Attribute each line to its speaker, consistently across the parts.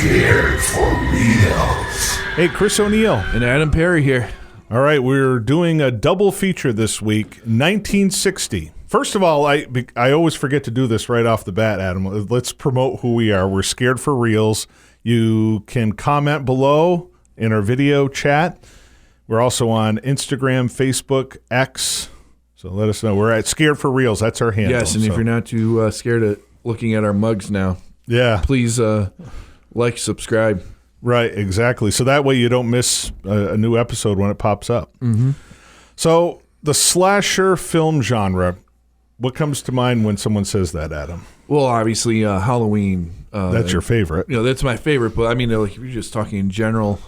Speaker 1: Scared for reals.
Speaker 2: Hey, Chris O'Neill.
Speaker 3: And Adam Perry here.
Speaker 2: All right, we're doing a double feature this week, 1960. First of all, I always forget to do this right off the bat, Adam. Let's promote who we are. We're Scared for Reals. You can comment below in our video chat. We're also on Instagram, Facebook, X. So let us know. We're at Scared for Reals. That's our handle.
Speaker 3: Yes, and if you're not too scared of looking at our mugs now, please like, subscribe.
Speaker 2: Right, exactly. So that way you don't miss a new episode when it pops up. Mm-hmm. So the slasher film genre, what comes to mind when someone says that, Adam?
Speaker 3: Well, obviously Halloween.
Speaker 2: That's your favorite.
Speaker 3: That's my favorite. But I mean, like, if you're just talking in general,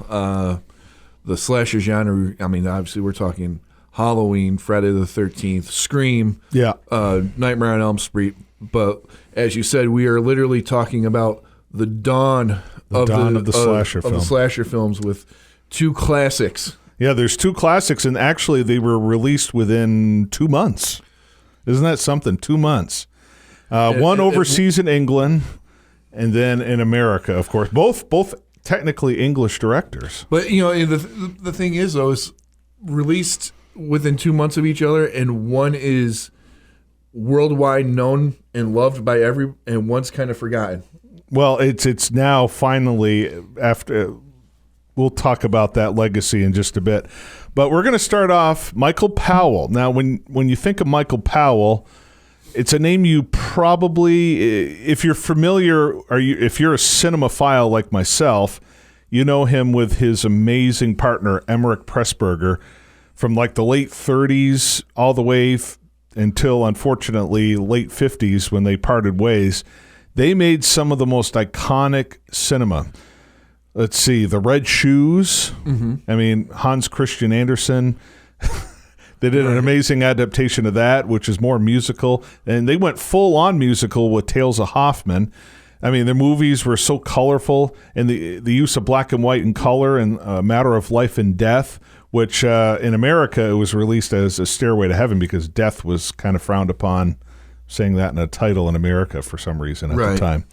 Speaker 3: the slasher genre, I mean, obviously we're talking Halloween, Friday the 13th, Scream, Nightmare on Elm Street. But as you said, we are literally talking about the dawn of the slasher films with two classics.
Speaker 2: Yeah, there's two classics, and actually they were released within 2 months. Isn't that something? 2 months. One overseas in England, and then in America, of course. Both technically English directors.
Speaker 3: But the thing is, though, it's released within 2 months of each other, and one is worldwide known and loved by and one's kind of forgotten.
Speaker 2: Well, it's now finally after. We'll talk about that legacy in just a bit, but we're going to start off Michael Powell. Now, when you think of Michael Powell, it's a name you probably, if you're familiar, or if you're a cinemaphile like myself, you know him with his amazing partner Emmerich Pressburger from like the late 30s all the way until, unfortunately, late 50s when they parted ways. They made some of the most iconic cinema. Let's see, The Red Shoes. Mm-hmm. I mean, Hans Christian Andersen. They did an amazing adaptation of that, which is more musical. And they went full-on musical with Tales of Hoffman. I mean, their movies were so colorful, and the use of black and white and color in A Matter of Life and Death, which in America it was released as A Stairway to Heaven because death was kind of frowned upon, saying that in a title in America for some reason at the time.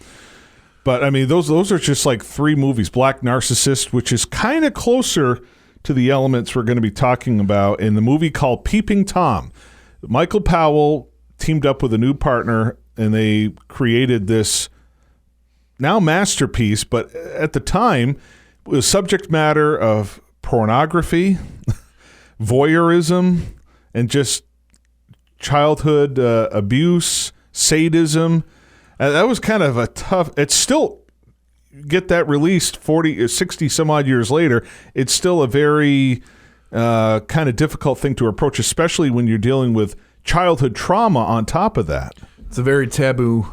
Speaker 2: But, I mean, those are just like three movies. Black Narcissist, which is kind of closer to the elements we're going to be talking about in the movie called Peeping Tom. Michael Powell teamed up with a new partner, and they created this now masterpiece, but at the time, it was subject matter of pornography, voyeurism, and just childhood abuse, sadism. That was kind of a tough. It's still, get that released 60 some odd years later. It's still a very kind of difficult thing to approach, especially when you're dealing with childhood trauma on top of that.
Speaker 3: It's a very taboo,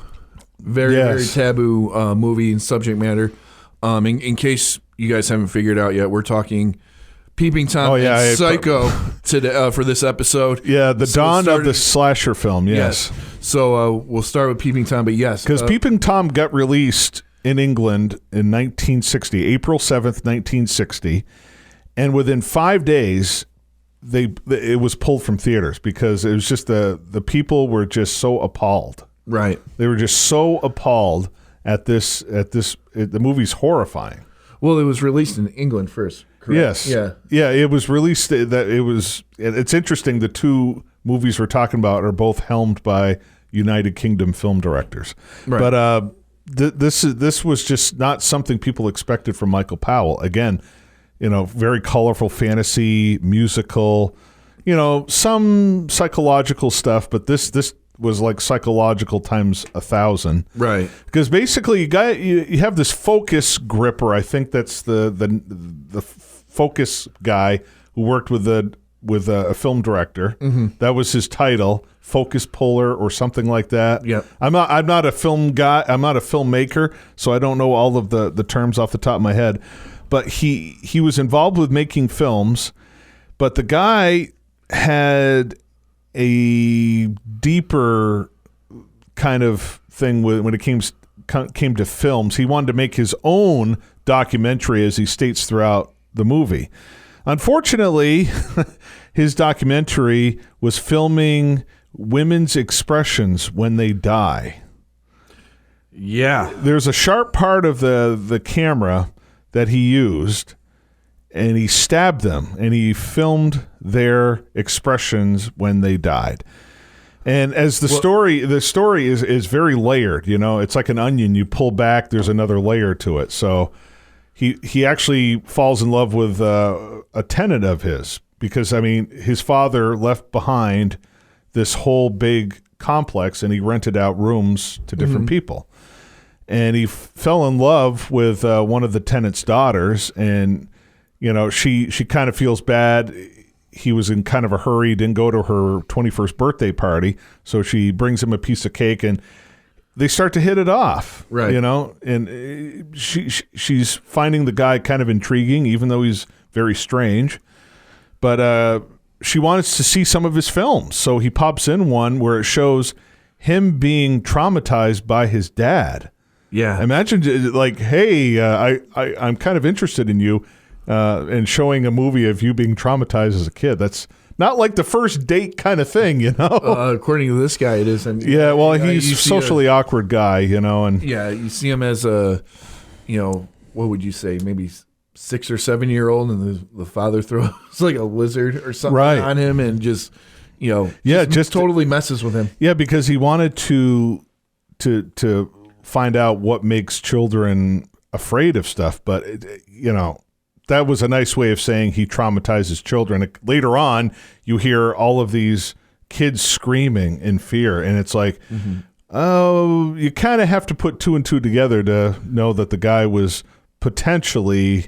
Speaker 3: very taboo movie and subject matter. In case you guys haven't figured out yet, we're talking Peeping Tom and Psycho today, for this episode.
Speaker 2: Yeah, the dawn of the slasher film, yes.
Speaker 3: So we'll start with Peeping Tom, but yes.
Speaker 2: Because Peeping Tom got released in England in 1960, April 7th, 1960. And within 5 days, it was pulled from theaters because it was just the people were just so appalled.
Speaker 3: Right.
Speaker 2: They were just so appalled at this. The movie's horrifying.
Speaker 3: Well, it was released in England first. Correct?
Speaker 2: Yes. Yeah. It was released. It's interesting. The two movies we're talking about are both helmed by United Kingdom film directors. Right. But this was just not something people expected from Michael Powell. Again, very colorful fantasy, musical, some psychological stuff. But this was like psychological times 1,000. Right. Because basically you have this focus gripper. I think that's the focus guy who worked with a film director. Mm-hmm. That was his title, focus puller or something like that. Yeah. I'm not a film guy. I'm not a filmmaker, so I don't know all of the terms off the top of my head. But he was involved with making films, but the guy had a deeper kind of thing when it came to films. He wanted to make his own documentary, as he states throughout the movie. Unfortunately, his documentary was filming women's expressions when they die.
Speaker 3: Yeah.
Speaker 2: There's a sharp part of the camera that he used, and he stabbed them, and he filmed their expressions when they died. And as the story is very layered, it's like an onion. You pull back, there's another layer to it. So he actually falls in love with a tenant of his because, his father left behind this whole big complex, and he rented out rooms to different people. And he fell in love with one of the tenant's daughters, and she kind of feels bad. He was in kind of a hurry, didn't go to her 21st birthday party, so she brings him a piece of cake, and they start to hit it off.
Speaker 3: Right.
Speaker 2: And she's finding the guy kind of intriguing, even though he's very strange. But she wants to see some of his films, so he pops in one where it shows him being traumatized by his dad.
Speaker 3: Yeah.
Speaker 2: Imagine, like, hey, I'm kind of interested in you, and showing a movie of you being traumatized as a kid. That's not like the first date kind of thing,
Speaker 3: According to this guy, it is. And
Speaker 2: yeah, well, he's a socially awkward guy, and
Speaker 3: yeah, you see him as a, what would you say, maybe 6 or 7 year old, and the father throws like a lizard or something on him, and just just
Speaker 2: totally
Speaker 3: messes with him.
Speaker 2: Yeah, because he wanted to find out what makes children afraid of stuff, but that was a nice way of saying he traumatizes children. Later on, you hear all of these kids screaming in fear, and it's like, oh, you kind of have to put 2 and 2 together to know that the guy was potentially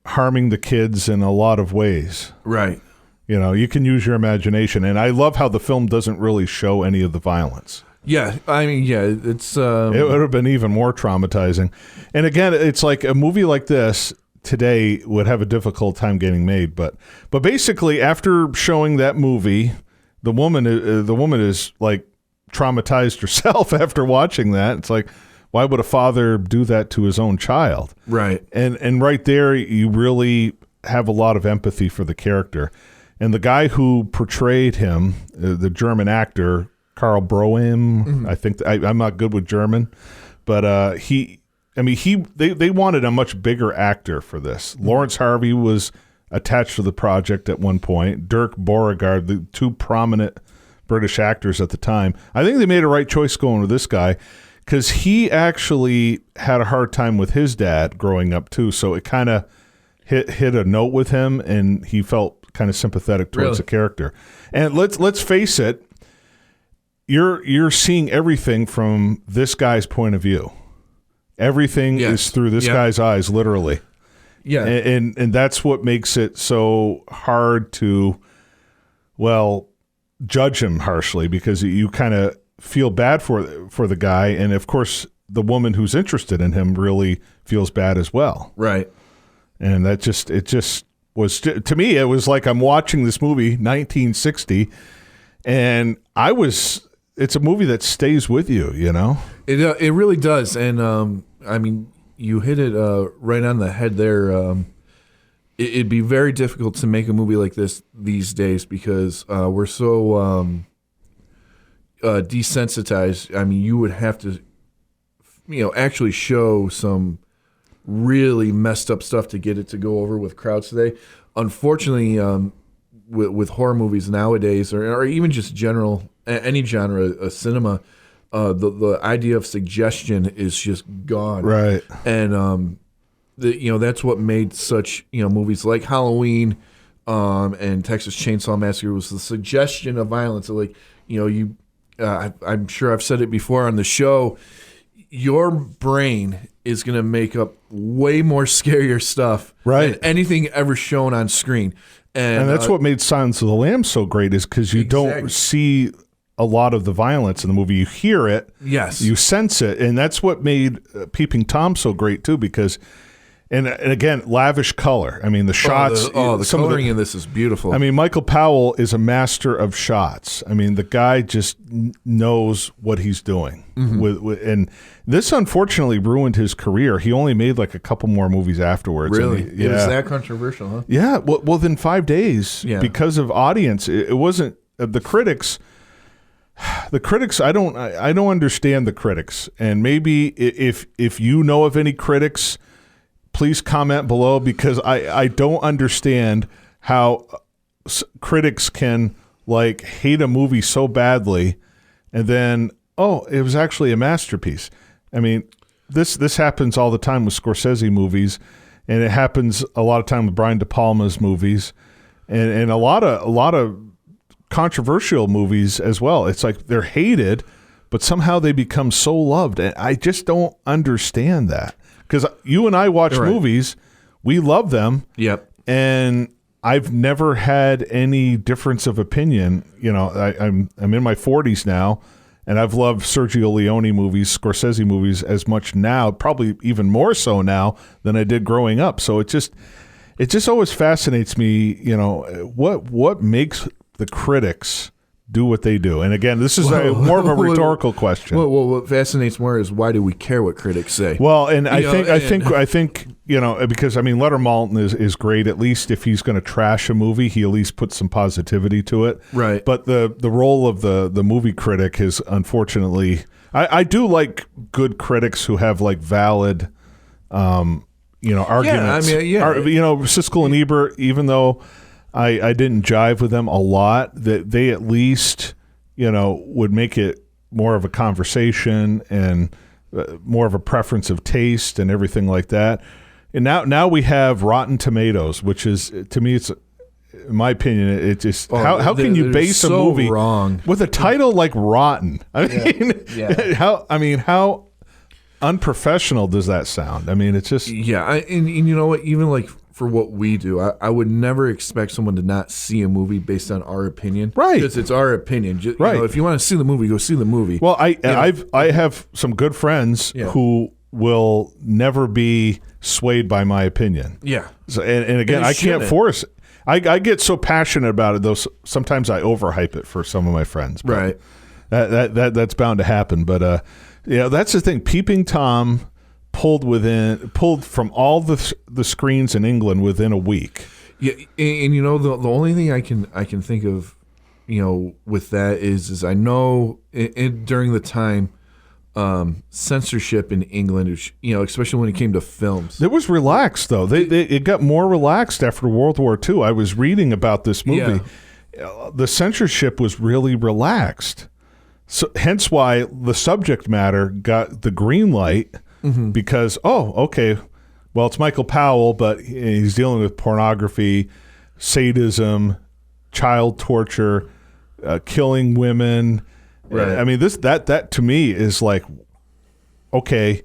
Speaker 2: harming the kids in a lot of ways.
Speaker 3: Right.
Speaker 2: You can use your imagination, and I love how the film doesn't really show any of the violence.
Speaker 3: Yeah, it's...
Speaker 2: It would have been even more traumatizing. And again, it's like a movie like this today would have a difficult time getting made. But basically, after showing that movie, the woman is like traumatized herself after watching that. It's like, why would a father do that to his own child?
Speaker 3: Right.
Speaker 2: And right there, you really have a lot of empathy for the character. And the guy who portrayed him, the German actor, Karl Broem, I think I'm not good with German, but they wanted a much bigger actor for this. Lawrence Harvey was attached to the project at one point. Dirk Beauregard, the 2 prominent British actors at the time. I think they made a right choice going with this guy because he actually had a hard time with his dad growing up too. So it kind of hit a note with him, and he felt kind of sympathetic towards the character. And let's face it. You're seeing everything from this guy's point of view. Everything is through this guy's eyes, literally. Yeah, and that's what makes it so hard to, judge him harshly, because you kind of feel bad for the guy, and of course the woman who's interested in him really feels bad as well.
Speaker 3: Right.
Speaker 2: And it just was, to me, it was like I'm watching this movie 1960, and it's a movie that stays with you,
Speaker 3: It really does, and you hit it right on the head there. It'd be very difficult to make a movie like this these days because we're so desensitized. You would have to, actually show some really messed up stuff to get it to go over with crowds today. Unfortunately, with horror movies nowadays, or even just any genre of cinema, the idea of suggestion is just gone.
Speaker 2: Right.
Speaker 3: And that's what made such movies like Halloween and Texas Chainsaw Massacre was the suggestion of violence. So I'm sure I've said it before on the show. Your brain is going to make up way more scarier stuff than anything ever shown on screen. And
Speaker 2: that's what made Silence of the Lambs so great, is because you don't see a lot of the violence in the movie. You hear it.
Speaker 3: Yes.
Speaker 2: You sense it. And that's what made Peeping Tom so great, too, because... And again, lavish color. The shots.
Speaker 3: The coloring in this is beautiful.
Speaker 2: Michael Powell is a master of shots. The guy just knows what he's doing. And this unfortunately ruined his career. He only made like a couple more movies afterwards.
Speaker 3: Really? It was that controversial, huh?
Speaker 2: Yeah. Well, within 5 days, because of audience, it wasn't the critics. the critics, I don't understand the critics. And maybe if you know of any critics, please comment below, because I don't understand how critics can like hate a movie so badly and then, oh, it was actually a masterpiece. I mean, this happens all the time with Scorsese movies, and it happens a lot of time with Brian De Palma's movies, and a lot of controversial movies as well. It's like they're hated, but somehow they become so loved, and I just don't understand that. Because you and I watch movies, we love them.
Speaker 3: Yep.
Speaker 2: And I've never had any difference of opinion. You know, I'm in my 40s now, and I've loved Sergio Leone movies, Scorsese movies as much now, probably even more so now than I did growing up. So it just always fascinates me, you know, what makes the critics do what they do. And again, this is more of a rhetorical question.
Speaker 3: Well, what fascinates more is, why do we care what critics say?
Speaker 2: Well, and I think you know, because I mean, Leonard Maltin is great. At least if he's going to trash a movie, he at least puts some positivity to it.
Speaker 3: Right.
Speaker 2: But the role of the movie critic is, unfortunately, I do like good critics who have like valid, arguments.
Speaker 3: Yeah, I mean,
Speaker 2: Siskel and Ebert, even though I didn't jive with them a lot, that they at least, would make it more of a conversation and more of a preference of taste and everything like that. And now we have Rotten Tomatoes, which is, to me, it's, in my opinion, it's just, how can you base a movie
Speaker 3: wrong
Speaker 2: with a title like Rotten? I mean, how unprofessional does that sound? I mean, it's just...
Speaker 3: Yeah, and you know what, even like for what we do, I would never expect someone to not see a movie based on our opinion.
Speaker 2: Right.
Speaker 3: Because it's our opinion.
Speaker 2: Right.
Speaker 3: If you want to see the movie, go see the movie.
Speaker 2: Well, I have some good friends who will never be swayed by my opinion.
Speaker 3: Yeah.
Speaker 2: So, and again, I can't force it. I get so passionate about it, though. Sometimes I overhype it for some of my friends.
Speaker 3: Right.
Speaker 2: That's bound to happen. But that's the thing. Peeping Tom pulled from all the screens in England within a week.
Speaker 3: Yeah, and the only thing I can think of, with that is I know during the time, censorship in England, especially when it came to films,
Speaker 2: it was relaxed though. It got more relaxed after World War II. I was reading about this movie. Yeah. The censorship was really relaxed, so hence why the subject matter got the green light. Mm-hmm. Because well, it's Michael Powell, but he's dealing with pornography, sadism, child torture, killing women.
Speaker 3: Right.
Speaker 2: I mean, that to me is like, okay,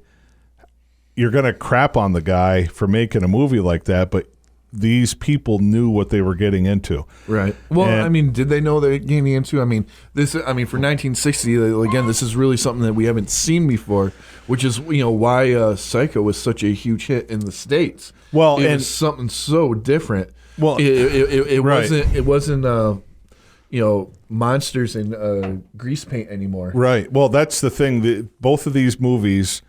Speaker 2: you're going to crap on the guy for making a movie like that, but these people knew what they were getting into. Right.
Speaker 3: Well, did they know they were getting into? For 1960, again, this is really something that we haven't seen before, which is, why Psycho was such a huge hit in the States.
Speaker 2: Well,
Speaker 3: it was something so different.
Speaker 2: Well,
Speaker 3: it
Speaker 2: right.
Speaker 3: wasn't monsters and grease paint anymore.
Speaker 2: Right. Well, that's the thing. Both of these movies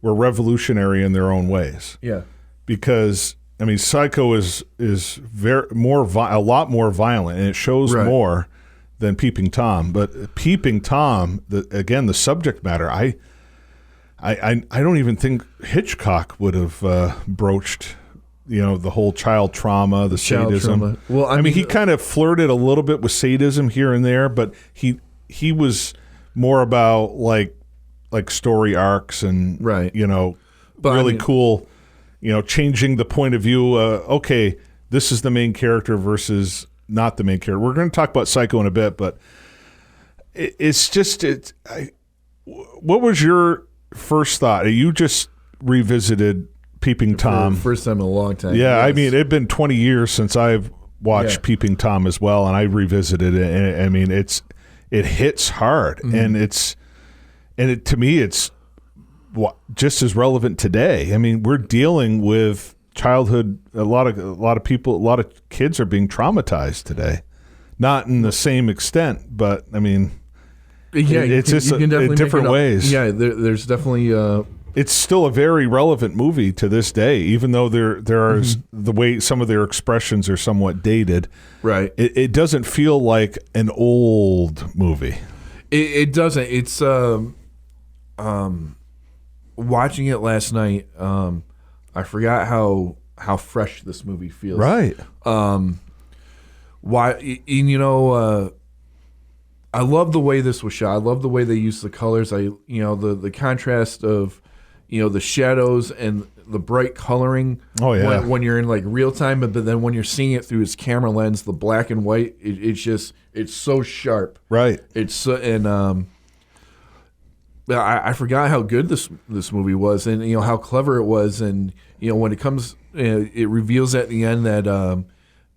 Speaker 2: were revolutionary in their own ways.
Speaker 3: Yeah.
Speaker 2: Because Psycho is a lot more violent, and it shows more than Peeping Tom. But Peeping Tom, the subject matter, I don't even think Hitchcock would have broached, the whole child trauma, the sadism. Trauma. Well, he kind of flirted a little bit with sadism here and there, but he was more about like story arcs and really cool. Changing the point of view. Okay, this is the main character versus not the main character. We're going to talk about Psycho in a bit, but what was your first thought? You just revisited Peeping Tom.
Speaker 3: First time in a long time.
Speaker 2: Yeah, yes. It'd been 20 years since I've watched Peeping Tom as well, and I revisited it. And it hits hard, and to me, it's just as relevant today. We're dealing with childhood. A lot of people, a lot of kids are being traumatized today. Not in the same extent, but it's just in different ways.
Speaker 3: Yeah, there's definitely.
Speaker 2: It's still a very relevant movie to this day, even though there are the way some of their expressions are somewhat dated.
Speaker 3: Right.
Speaker 2: It doesn't feel like an old movie.
Speaker 3: It doesn't. It's watching it last night. I forgot how fresh this movie feels.
Speaker 2: Right.
Speaker 3: I love the way this was shot. I love the way they used the colors. The contrast of, the shadows and the bright coloring.
Speaker 2: Oh yeah.
Speaker 3: When you're in like real time, but then when you're seeing it through his camera lens, the black and white, it's so sharp.
Speaker 2: Right.
Speaker 3: I forgot how good this movie was, and how clever it was, and when it comes, it reveals at the end that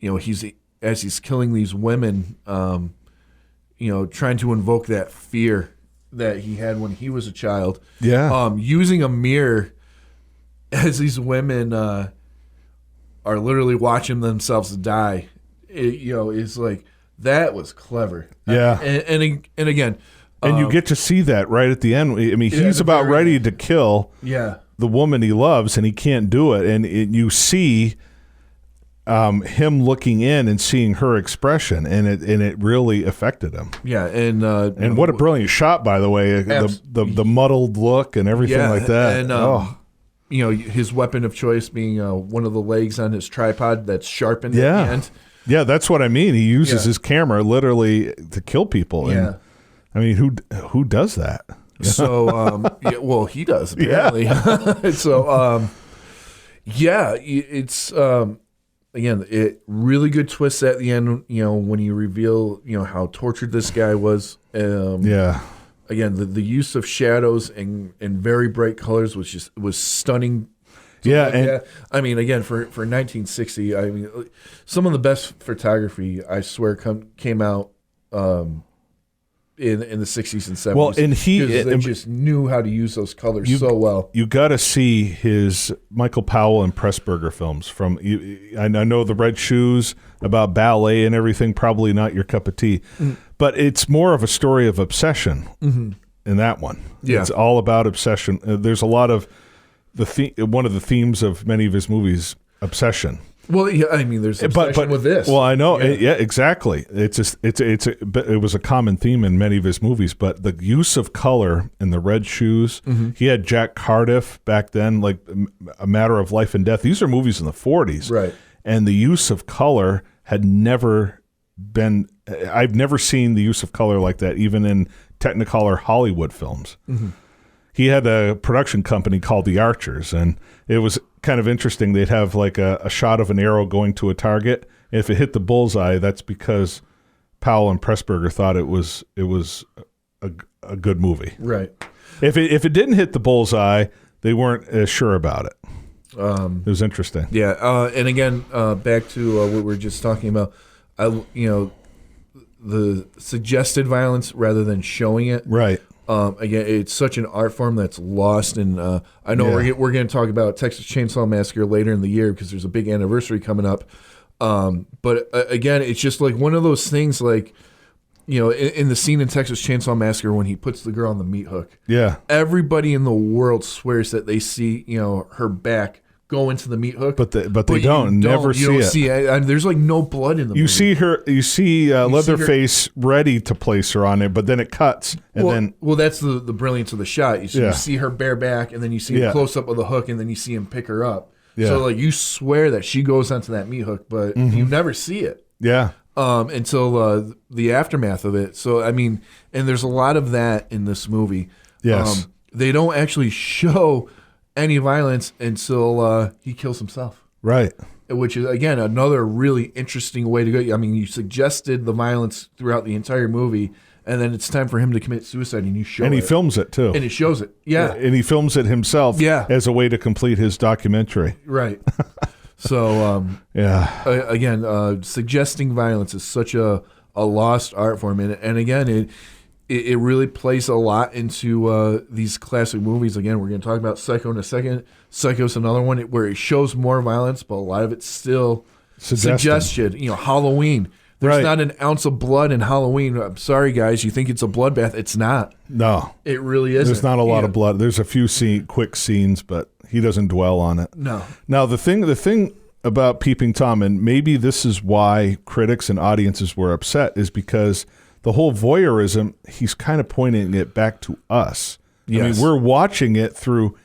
Speaker 3: he's killing these women, trying to invoke that fear that he had when he was a child.
Speaker 2: Yeah.
Speaker 3: Using a mirror as these women are literally watching themselves die. It's like, that was clever.
Speaker 2: Yeah.
Speaker 3: And again.
Speaker 2: And you get to see that right at the end. I mean, he's about ready to kill the woman he loves, and he can't do it. And you see him looking in and seeing her expression, and it really affected him.
Speaker 3: Yeah, and
Speaker 2: what a brilliant shot, by the way. The muddled look and everything like that.
Speaker 3: And his weapon of choice being one of the legs on his tripod that's sharpened at the end.
Speaker 2: Yeah, that's what I mean. He uses his camera literally to kill people.
Speaker 3: Yeah.
Speaker 2: And, I mean, who does that?
Speaker 3: So, he does, apparently. Yeah. So, it's, again, it really good twist at the end, when you reveal, how tortured this guy was. Again, the use of shadows and very bright colors was stunning. I mean, again, for 1960, I mean, some of the best photography, I swear, came out in the 60s and 70s.
Speaker 2: Well, and
Speaker 3: they just knew how to use those colors so well.
Speaker 2: You got to see his Michael Powell and Pressburger films. I know The Red Shoes, about ballet and everything, probably not your cup of tea. But it's more of a story of obsession in that one. Yeah. It's all about obsession. There's a lot of one of the themes of many of his movies, obsession.
Speaker 3: Well, yeah, I mean, there's obsession with this.
Speaker 2: Well, I know, exactly. It was a common theme in many of his movies, but the use of color in The Red Shoes. He had Jack Cardiff back then, like A Matter of Life and Death. These are movies in the 40s,
Speaker 3: right? And
Speaker 2: the use of color had never been. I've never seen the use of color like that, even in Technicolor Hollywood films. He had a production company called The Archers, and it was kind of interesting. They'd have like a shot of an arrow going to a target. If it hit the bullseye, that's because Powell and Pressburger thought it was a good movie.
Speaker 3: Right.
Speaker 2: If it didn't hit the bullseye, they weren't as sure about it. It was interesting.
Speaker 3: Yeah. And again, back to what we were just talking about. The suggested violence rather than showing it.
Speaker 2: Right.
Speaker 3: Again, it's such an art form that's lost, and I know we're going to talk about Texas Chainsaw Massacre later in the year because there's a big anniversary coming up. But again, it's just like one of those things, like in the scene in Texas Chainsaw Massacre when he puts the girl on the meat hook. Yeah, everybody in the world swears that they see her back go into the meat hook, but they don't. Never see it. You don't see it. There's like no blood in the movie. You see
Speaker 2: Leatherface ready to place her on it, but then it cuts, and
Speaker 3: that's the brilliance of the shot. You see her bare back, and then you see a close up of the hook, and then you see him pick her up. Yeah. So like you swear that she goes onto that meat hook, but you never see it. Yeah. Until the aftermath of it. So I mean, and there's a lot of that in this movie. Yes. They don't actually show any violence until he kills himself. Right. Which is, again, another really interesting way to go. I mean, you suggested the violence throughout the entire movie, and then it's time for him to commit suicide, and you show it.
Speaker 2: And he films it, too.
Speaker 3: And he shows it. Yeah.
Speaker 2: And he films it himself as a way to complete his documentary.
Speaker 3: Right. So, again, suggesting violence is such a lost art form. And again, it really plays a lot into these classic movies. Again, we're going to talk about Psycho in a second. Psycho's another one where it shows more violence, but a lot of it's still suggestion. Halloween. There's not an ounce of blood in Halloween. I'm sorry, guys. You think it's a bloodbath. It's not. No. It really isn't.
Speaker 2: There's not a lot of blood. There's a few quick scenes, but he doesn't dwell on it.
Speaker 3: No.
Speaker 2: Now, the thing about Peeping Tom, and maybe this is why critics and audiences were upset, is because the whole voyeurism, he's kind of pointing it back to us.
Speaker 3: Yes.
Speaker 2: I mean, we're watching it through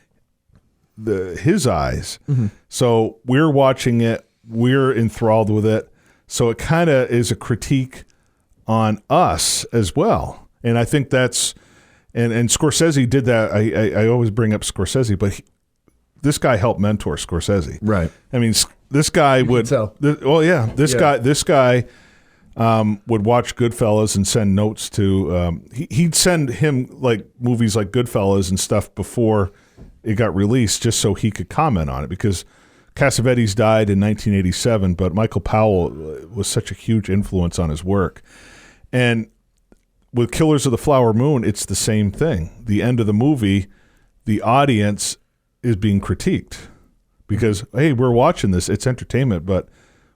Speaker 2: his eyes. Mm-hmm. So we're watching it, we're enthralled with it. So it kind of is a critique on us as well. And I think that's, and Scorsese did that. I always bring up Scorsese, but this guy helped mentor Scorsese.
Speaker 3: Right.
Speaker 2: I mean, this guy would, this guy would watch Goodfellas and send notes to, he'd send him like movies like Goodfellas and stuff before it got released just so he could comment on it, because Cassavetes died in 1987, but Michael Powell was such a huge influence on his work. And with Killers of the Flower Moon, it's the same thing. The end of the movie, the audience is being critiqued because, hey, we're watching this. It's entertainment, but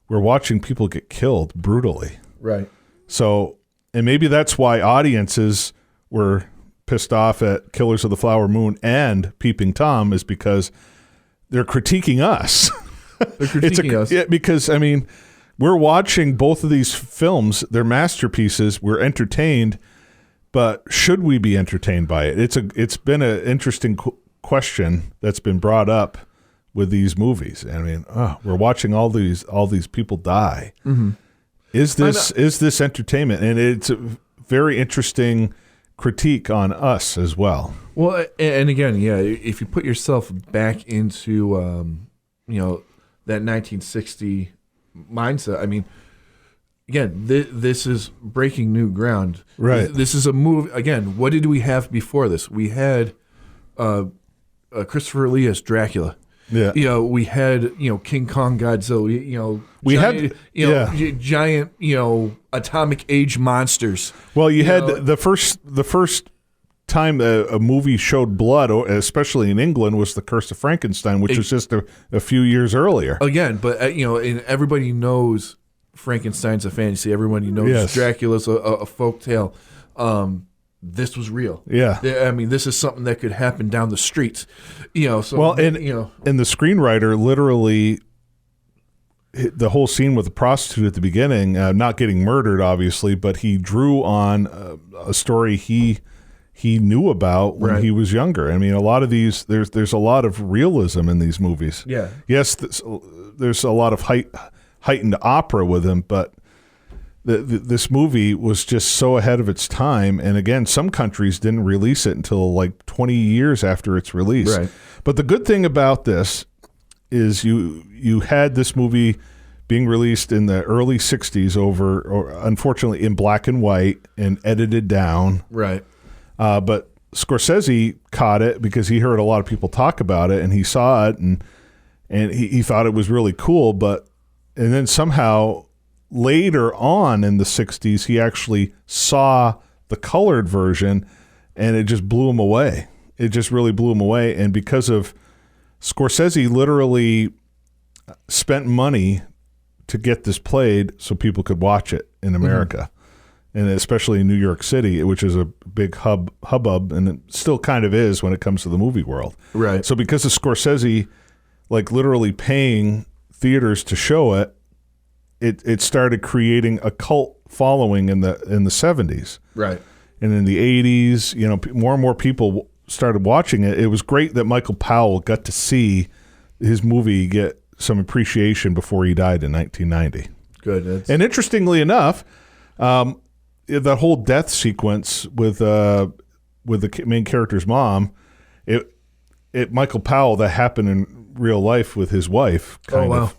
Speaker 2: we're watching people get killed brutally.
Speaker 3: Right.
Speaker 2: So, and maybe that's why audiences were pissed off at Killers of the Flower Moon and Peeping Tom, is because they're critiquing us.
Speaker 3: They're critiquing us.
Speaker 2: Yeah, because, I mean, we're watching both of these films. They're masterpieces. We're entertained, but should we be entertained by it? It's been an interesting question that's been brought up with these movies. I mean, we're watching all these people die. Mm-hmm. Is this entertainment? And it's a very interesting critique on us as well.
Speaker 3: Well, and again, yeah, if you put yourself back into that 1960 mindset, I mean, again, this is breaking new ground.
Speaker 2: Right.
Speaker 3: This is a move. Again, what did we have before this? We had Christopher Lee as Dracula.
Speaker 2: Yeah.
Speaker 3: We had King Kong, Godzilla. Giant atomic age monsters.
Speaker 2: Well, you had the first time a movie showed blood, especially in England, was The Curse of Frankenstein, which was just a few years earlier.
Speaker 3: Again, but and everybody knows Frankenstein's a fantasy. Everybody knows Dracula's a folk tale. This was real.
Speaker 2: Yeah.
Speaker 3: I mean, this is something that could happen down the street. So
Speaker 2: well, and the screenwriter literally, the whole scene with the prostitute at the beginning, not getting murdered, obviously, but he drew on a story he knew about when he was younger. I mean, a lot of these, there's a lot of realism in these movies.
Speaker 3: Yeah.
Speaker 2: Yes, there's a lot of heightened opera with him, but this movie was just so ahead of its time. And again, some countries didn't release it until like 20 years after its release.
Speaker 3: Right.
Speaker 2: But the good thing about this is you had this movie being released in the early 60s unfortunately in black and white and edited down.
Speaker 3: Right.
Speaker 2: But Scorsese caught it because he heard a lot of people talk about it, and he saw it, and he thought it was really cool. And then somehow later on in the 60s, he actually saw the colored version, and it just blew him away. It just really blew him away. And because of Scorsese literally spent money to get this played so people could watch it in America. Mm-hmm. And especially in New York City, which is a big hubbub, and it still kind of is when it comes to the movie world.
Speaker 3: Right.
Speaker 2: So because of Scorsese, like literally paying theaters to show it, it started creating a cult following in the 70s.
Speaker 3: Right.
Speaker 2: And in the 80s, more and more people started watching it. It was great that Michael Powell got to see his movie get some appreciation before he died in 1990.
Speaker 3: Good.
Speaker 2: And interestingly enough, the whole death sequence with the main character's mom, Michael Powell, that happened in real life with his wife. Kind of,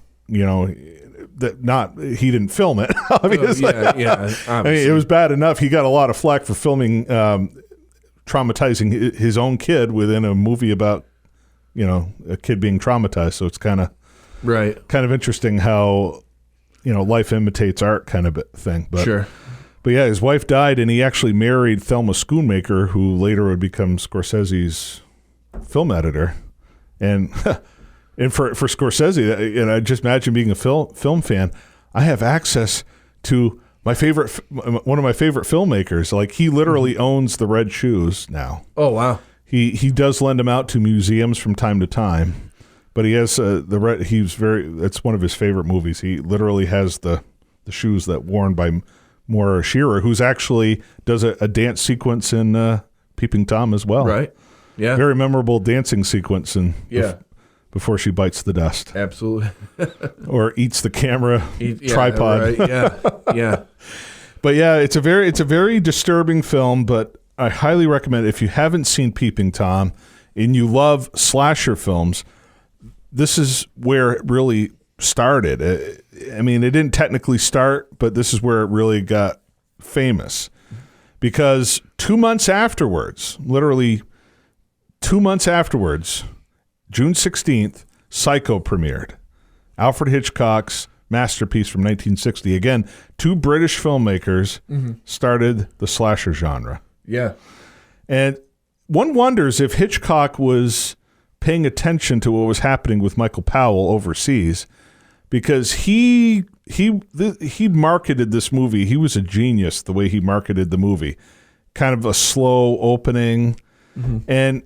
Speaker 2: he didn't film it, obviously.
Speaker 3: Yeah.
Speaker 2: I mean, it was bad enough. He got a lot of flack for filming, traumatizing his own kid within a movie about, a kid being traumatized. So it's kind of interesting how, life imitates art kind of thing. But,
Speaker 3: sure.
Speaker 2: But yeah, his wife died, and he actually married Thelma Schoonmaker, who later would become Scorsese's film editor. And and for Scorsese, and I just imagine being a film fan, I have access to one of my favorite filmmakers. Like, he literally owns the Red Shoes now.
Speaker 3: Oh wow!
Speaker 2: He does lend them out to museums from time to time, but he has that's one of his favorite movies. He literally has the shoes that worn by Moira Shearer, who's actually does a dance sequence in Peeping Tom as well.
Speaker 3: Right. Yeah.
Speaker 2: Very memorable dancing sequence
Speaker 3: Yeah.
Speaker 2: before she bites the dust.
Speaker 3: Absolutely.
Speaker 2: Or eats the camera tripod.
Speaker 3: Right. Yeah. Yeah.
Speaker 2: But yeah, it's a very disturbing film, but I highly recommend it. If you haven't seen Peeping Tom and you love slasher films, this is where it really started. I mean, it didn't technically start, but this is where it really got famous. Because 2 months afterwards, literally 2 months afterwards, June 16th, Psycho premiered. Alfred Hitchcock's masterpiece from 1960. Again, two British filmmakers started the slasher genre.
Speaker 3: Yeah.
Speaker 2: And one wonders if Hitchcock was paying attention to what was happening with Michael Powell overseas, because he marketed this movie. He was a genius the way he marketed the movie. Kind of a slow opening. And,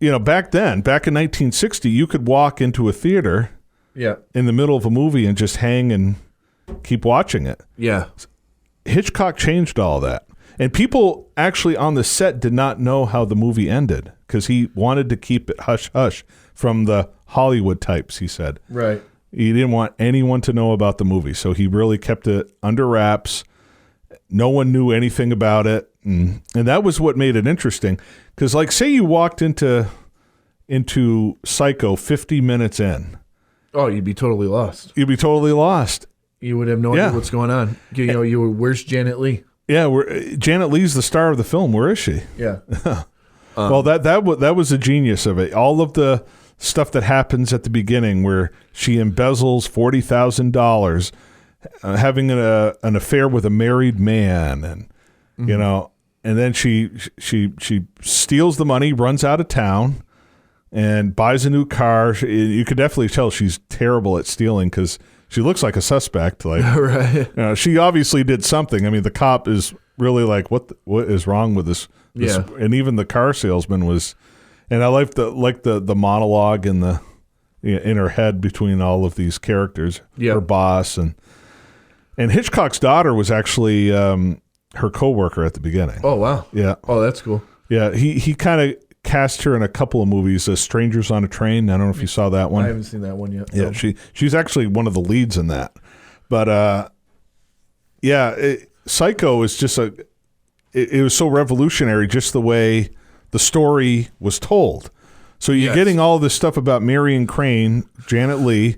Speaker 2: you know, back in 1960, you could walk into a theater in the middle of a movie and just hang and keep watching it.
Speaker 3: Yeah.
Speaker 2: Hitchcock changed all that. And people actually on the set did not know how the movie ended because he wanted to keep it hush-hush from the Hollywood types, he said.
Speaker 3: Right.
Speaker 2: He didn't want anyone to know about the movie, so he really kept it under wraps. No one knew anything about it, and that was what made it interesting. Because, like, say you walked into Psycho 50 minutes in.
Speaker 3: Oh, you'd be totally lost.
Speaker 2: You'd be totally lost.
Speaker 3: You would have no idea what's going on. You know, where's Janet Leigh?
Speaker 2: Yeah, Janet Leigh's the star of the film. Where is she?
Speaker 3: Yeah.
Speaker 2: Well, that was the genius of it. All of the stuff that happens at the beginning, where she embezzles $40,000, having an affair with a married man, and you know, and then she steals the money, runs out of town, and buys a new car. You could definitely tell she's terrible at stealing because she looks like a suspect. Like,
Speaker 3: right.
Speaker 2: You know, she obviously did something. I mean, the cop is really like, what is wrong with this?
Speaker 3: Yeah.
Speaker 2: And even the car salesman was, and I like the monologue in in her head between all of these characters.
Speaker 3: Yeah.
Speaker 2: Her boss and Hitchcock's daughter was actually her coworker at the beginning.
Speaker 3: Oh wow.
Speaker 2: Yeah.
Speaker 3: Oh, that's cool.
Speaker 2: Yeah. He kind of cast her in a couple of movies. Strangers on a Train. I don't know if you saw that one.
Speaker 3: I haven't seen that one yet.
Speaker 2: Yeah,
Speaker 3: no.
Speaker 2: she's actually one of the leads in that. But Psycho is just it was so revolutionary, just the way the story was told. So you're getting all this stuff about Marion Crane, Janet Leigh,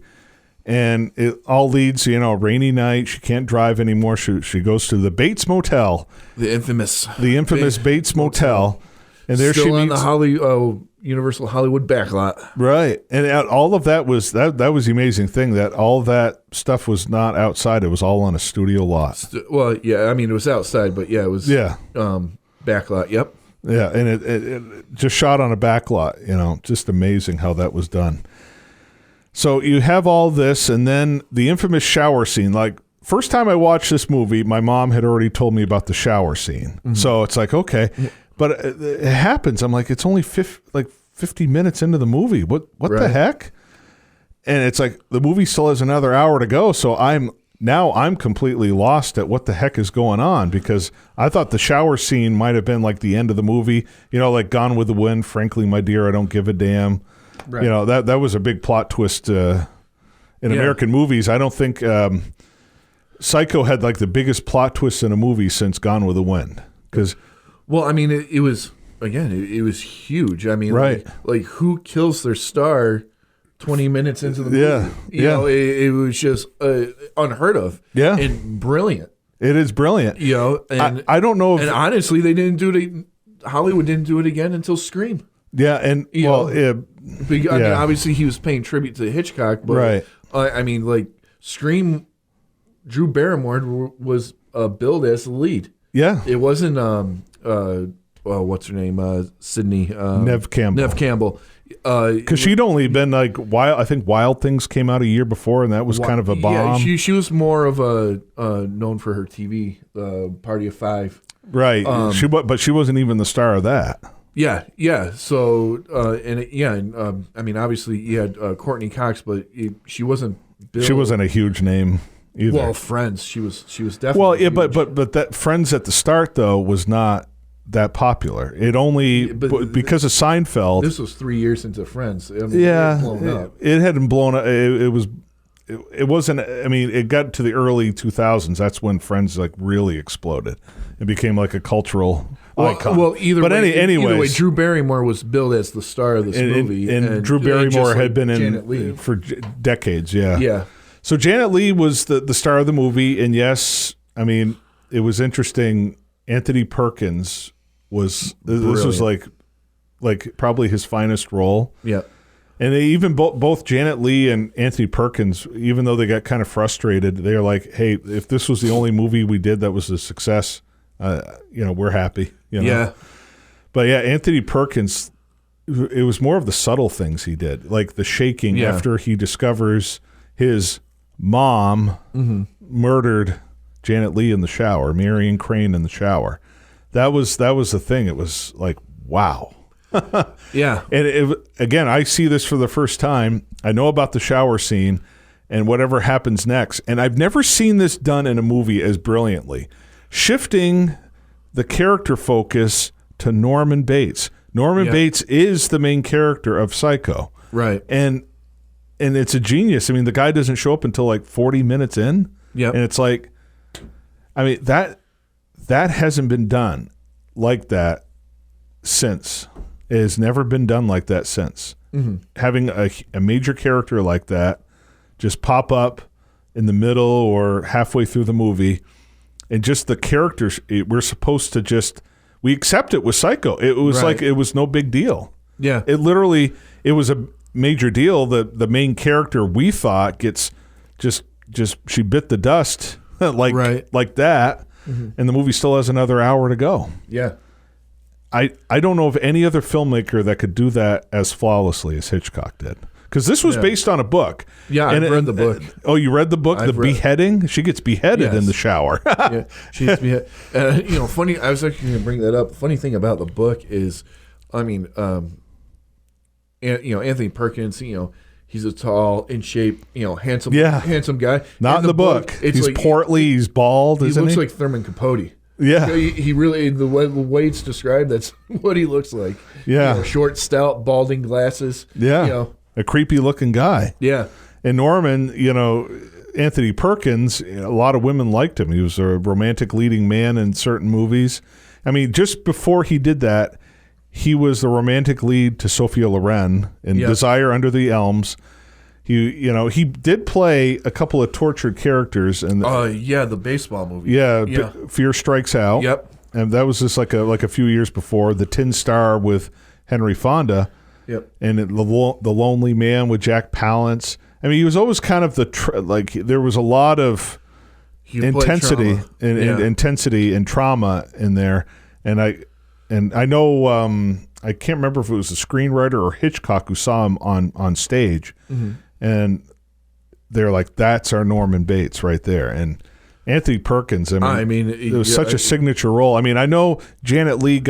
Speaker 2: and it all leads, you know, a rainy night. She can't drive anymore. She goes to the Bates Motel,
Speaker 3: The infamous
Speaker 2: Bates Motel. And there
Speaker 3: still
Speaker 2: she
Speaker 3: on
Speaker 2: meets
Speaker 3: the Universal Hollywood backlot.
Speaker 2: Right. And all of that was that was the amazing thing, that all that stuff was not outside. It was all on a studio lot.
Speaker 3: Well, yeah, I mean, it was outside, but yeah, it was backlot. Yep.
Speaker 2: Yeah, and it just shot on a backlot, you know, just amazing how that was done. So you have all this, and then the infamous shower scene. Like, first time I watched this movie, my mom had already told me about the shower scene. So it's like, okay. But it happens. I'm like, it's only 50 minutes into the movie. What the heck? And it's like the movie still has another hour to go. So I'm completely lost at what the heck is going on, because I thought the shower scene might have been like the end of the movie. You know, like Gone with the Wind, Frankly, My Dear, I Don't Give a Damn. Right. You know, that was a big plot twist in American movies. I don't think Psycho had like the biggest plot twist in a movie since Gone with the Wind. Because...
Speaker 3: Well, I mean, it was, again, it was huge. I mean,
Speaker 2: right.
Speaker 3: like who kills their star 20 minutes into the movie?
Speaker 2: Yeah.
Speaker 3: You know, it was just unheard of.
Speaker 2: Yeah.
Speaker 3: And brilliant.
Speaker 2: It is brilliant.
Speaker 3: You know, and
Speaker 2: I don't know if...
Speaker 3: And honestly, they didn't do it, Hollywood didn't do it again until Scream.
Speaker 2: Yeah, and,
Speaker 3: I mean, obviously he was paying tribute to Hitchcock, but
Speaker 2: right.
Speaker 3: I mean, like, Scream, Drew Barrymore was billed as the lead.
Speaker 2: Yeah.
Speaker 3: It wasn't... what's her name? Sydney.
Speaker 2: Nev
Speaker 3: Campbell.
Speaker 2: Because she'd only been like I think Wild Things came out a year before, and that was kind of a bomb.
Speaker 3: Yeah, she was more of a known for her TV, Party of Five.
Speaker 2: Right. But she wasn't even the star of that.
Speaker 3: Yeah. So I mean, obviously you had Courtney Cox, but she wasn't.
Speaker 2: She wasn't a huge name. either.
Speaker 3: Well, Friends, she was definitely.
Speaker 2: Well, yeah,
Speaker 3: huge.
Speaker 2: but that Friends at the start though was not that popular. It only because of Seinfeld.
Speaker 3: This was 3 years into Friends. I mean,
Speaker 2: yeah,
Speaker 3: it had blown up.
Speaker 2: It hadn't blown up. It wasn't. I mean, it got to the early 2000s. That's when Friends like really exploded. It became like a cultural icon.
Speaker 3: Well, either way, Drew Barrymore was billed as the star of this movie,
Speaker 2: and Drew Barrymore had been in for decades. Yeah,
Speaker 3: yeah.
Speaker 2: So Janet Leigh was the star of the movie, and yes, I mean it was interesting. Anthony Perkins was this was like probably his finest role.
Speaker 3: Yeah.
Speaker 2: And they even both Janet Leigh and Anthony Perkins, even though they got kind of frustrated, they're like, "Hey, if this was the only movie we did that was a success, we're happy."
Speaker 3: Yeah.
Speaker 2: But yeah, Anthony Perkins, it was more of the subtle things he did, like the shaking after he discovers his mom murdered Janet Leigh in the shower, Marion Crane in the shower. That was the thing. It was like, wow.
Speaker 3: Yeah.
Speaker 2: And again, I see this for the first time. I know about the shower scene and whatever happens next. And I've never seen this done in a movie as brilliantly. Shifting the character focus to Norman Bates. Norman Bates is the main character of Psycho.
Speaker 3: Right.
Speaker 2: And it's a genius. I mean, the guy doesn't show up until like 40 minutes in.
Speaker 3: Yeah.
Speaker 2: And it's like, I mean, that hasn't been done like that since. It has never been done like that since. Mm-hmm. Having a major character like that just pop up in the middle or halfway through the movie, and just the characters, we're supposed to we accept it with Psycho. It was like it was no big deal.
Speaker 3: Yeah.
Speaker 2: It was a major deal. The main character we thought gets just she bit the dust like that, and the movie still has another hour to go.
Speaker 3: Yeah.
Speaker 2: I don't know of any other filmmaker that could do that as flawlessly as Hitchcock did. Because this was based on a book.
Speaker 3: Yeah, I've read the book.
Speaker 2: Oh, you read the book? Beheading? She gets beheaded in the shower.
Speaker 3: Yeah, she gets beheaded. Funny, I was actually going to bring that up. The funny thing about the book is, I mean, Anthony Perkins, he's a tall, in shape, handsome guy.
Speaker 2: Not in the book. He's like, portly, he's bald,
Speaker 3: he
Speaker 2: isn't he?
Speaker 3: Looks like Thurman Capote.
Speaker 2: Yeah.
Speaker 3: He really, the way it's described, that's what he looks like.
Speaker 2: Yeah.
Speaker 3: Short, stout, balding glasses.
Speaker 2: Yeah. A creepy looking guy.
Speaker 3: Yeah.
Speaker 2: And Norman, Anthony Perkins, a lot of women liked him. He was a romantic leading man in certain movies. I mean, just before he did that, he was the romantic lead to Sophia Loren in Desire Under the Elms. He did play a couple of tortured characters in
Speaker 3: the baseball movie.
Speaker 2: Yeah. Fear Strikes Out.
Speaker 3: Yep.
Speaker 2: And that was just like a few years before. The Tin Star with Henry Fonda.
Speaker 3: Yep.
Speaker 2: And the Lonely Man with Jack Palance. I mean, he was always kind of there was a lot of intensity and trauma in there. And I know I can't remember if it was the screenwriter or Hitchcock who saw him on stage. Mm-hmm. And they're like, that's our Norman Bates right there. And Anthony Perkins, it was such a signature role. I mean, I know Janet Leigh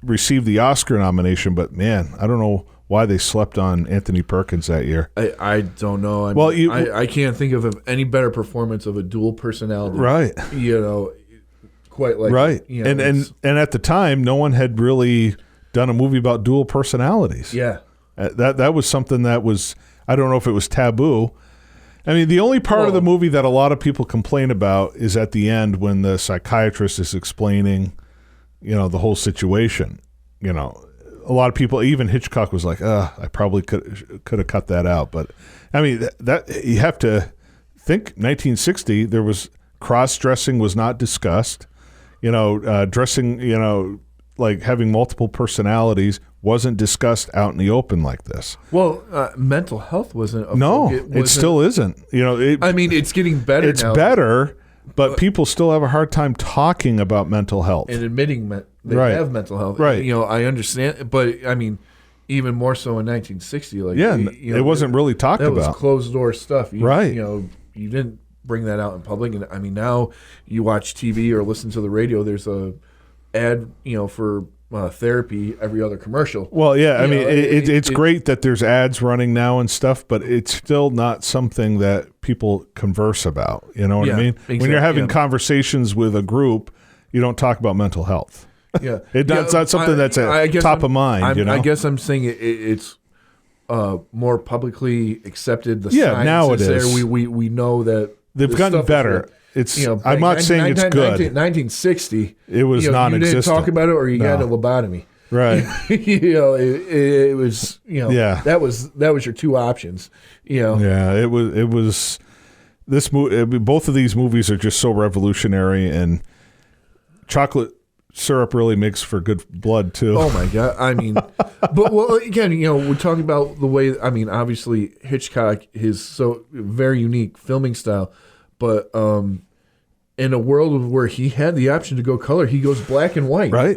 Speaker 2: received the Oscar nomination, but man, I don't know why they slept on Anthony Perkins that year.
Speaker 3: I don't know. I can't think of any better performance of a dual personality.
Speaker 2: Right.
Speaker 3: Quite like
Speaker 2: right. And at the time, no one had really done a movie about dual personalities.
Speaker 3: Yeah.
Speaker 2: That was something that was, I don't know if it was taboo. I mean, the only part of the movie that a lot of people complain about is at the end when the psychiatrist is explaining, the whole situation. A lot of people, even Hitchcock was like, I probably could have cut that out. But I mean, that you have to think 1960, there was cross-dressing was not discussed. Dressing, like having multiple personalities wasn't discussed out in the open like this.
Speaker 3: Well, mental health wasn't.
Speaker 2: It still isn't.
Speaker 3: It's getting better.
Speaker 2: It's better, but people still have a hard time talking about mental health
Speaker 3: and admitting they have mental health.
Speaker 2: Right.
Speaker 3: I understand, but I mean, even more so in 1960.
Speaker 2: It wasn't really talked about.
Speaker 3: That was closed door stuff.
Speaker 2: You
Speaker 3: didn't bring that out in public. And I mean, now you watch TV or listen to the radio. There's a ad, for therapy every other commercial.
Speaker 2: Well, yeah, I mean, it's great that there's ads running now and stuff, but it's still not something that people converse about. You know what I mean? Exactly, when you're having conversations with a group, you don't talk about mental health.
Speaker 3: Yeah,
Speaker 2: it's not something that's top of mind.
Speaker 3: I guess I'm saying it's more publicly accepted. The science
Speaker 2: now it
Speaker 3: is
Speaker 2: is.
Speaker 3: there. We know that
Speaker 2: they've gotten better. It's I'm not saying it's good.
Speaker 3: 1960,
Speaker 2: it was non-existent.
Speaker 3: You didn't talk about it, or you got a lobotomy.
Speaker 2: Right.
Speaker 3: It was that was your two options.
Speaker 2: Yeah, it was this movie. Both of these movies are just so revolutionary, and chocolate syrup really makes for good blood too.
Speaker 3: Oh my God! I mean, again, we're talking about the way. I mean, obviously Hitchcock, his so very unique filming style, but in a world where he had the option to go color, he goes black and white,
Speaker 2: right?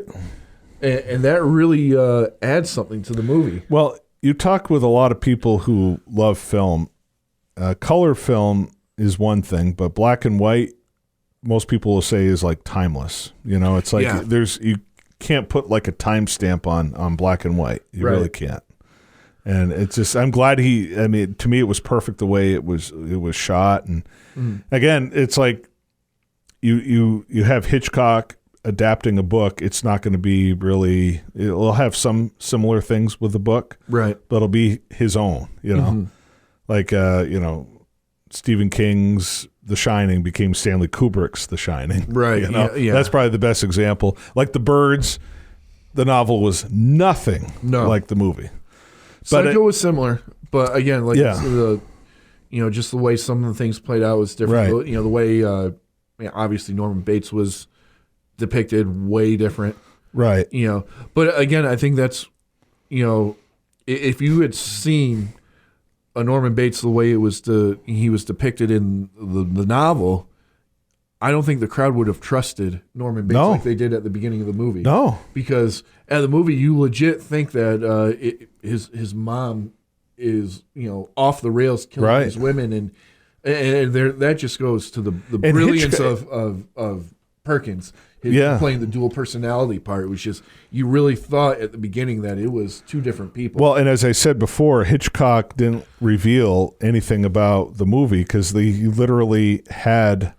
Speaker 3: And that really adds something to the movie.
Speaker 2: Well, you talk with a lot of people who love film. Color film is one thing, but black and white, most people will say, is like timeless. It's like you can't put like a timestamp on black and white. You really can't. And it's just, I'm glad to me it was perfect the way it was shot. And again, it's like you have Hitchcock adapting a book. It's not going to be really, it'll have some similar things with the book,
Speaker 3: right?
Speaker 2: But it'll be his own, like, Stephen King's The Shining became Stanley Kubrick's The Shining.
Speaker 3: Right. Yeah.
Speaker 2: That's probably the best example. Like The Birds, the novel was nothing like the movie.
Speaker 3: Psycho was similar, but again, just the way some of the things played out was different.
Speaker 2: Right.
Speaker 3: The way, obviously Norman Bates was depicted way different.
Speaker 2: Right.
Speaker 3: But again, I think that's, if you had seen a Norman Bates the way he was depicted in the novel, I don't think the crowd would have trusted Norman Bates like they did at the beginning of the movie.
Speaker 2: No,
Speaker 3: because at the movie you legit think that his mom is off the rails killing these women, and that just goes to the brilliance of Perkins. Playing the dual personality part, which is you really thought at the beginning that it was two different people.
Speaker 2: Well, and as I said before, Hitchcock didn't reveal anything about the movie because he literally had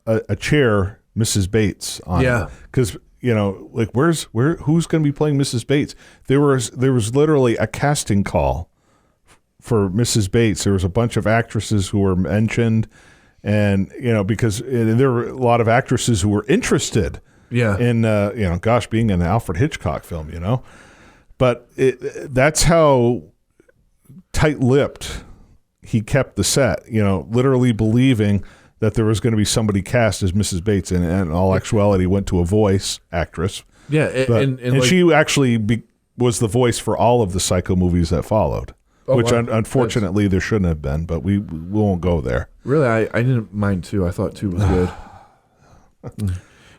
Speaker 2: a chair, Mrs. Bates, on it. Because like who's going to be playing Mrs. Bates? There was literally a casting call for Mrs. Bates. There was a bunch of actresses who were mentioned. And, because there were a lot of actresses who were interested in, being in an Alfred Hitchcock film, But that's how tight-lipped he kept the set, literally believing that there was going to be somebody cast as Mrs. Bates. And in all actuality, went to a voice actress.
Speaker 3: Yeah.
Speaker 2: And she actually was the voice for all of the Psycho movies that followed. Unfortunately there shouldn't have been, but we won't go there.
Speaker 3: Really, I didn't mind 2. I thought 2 was good.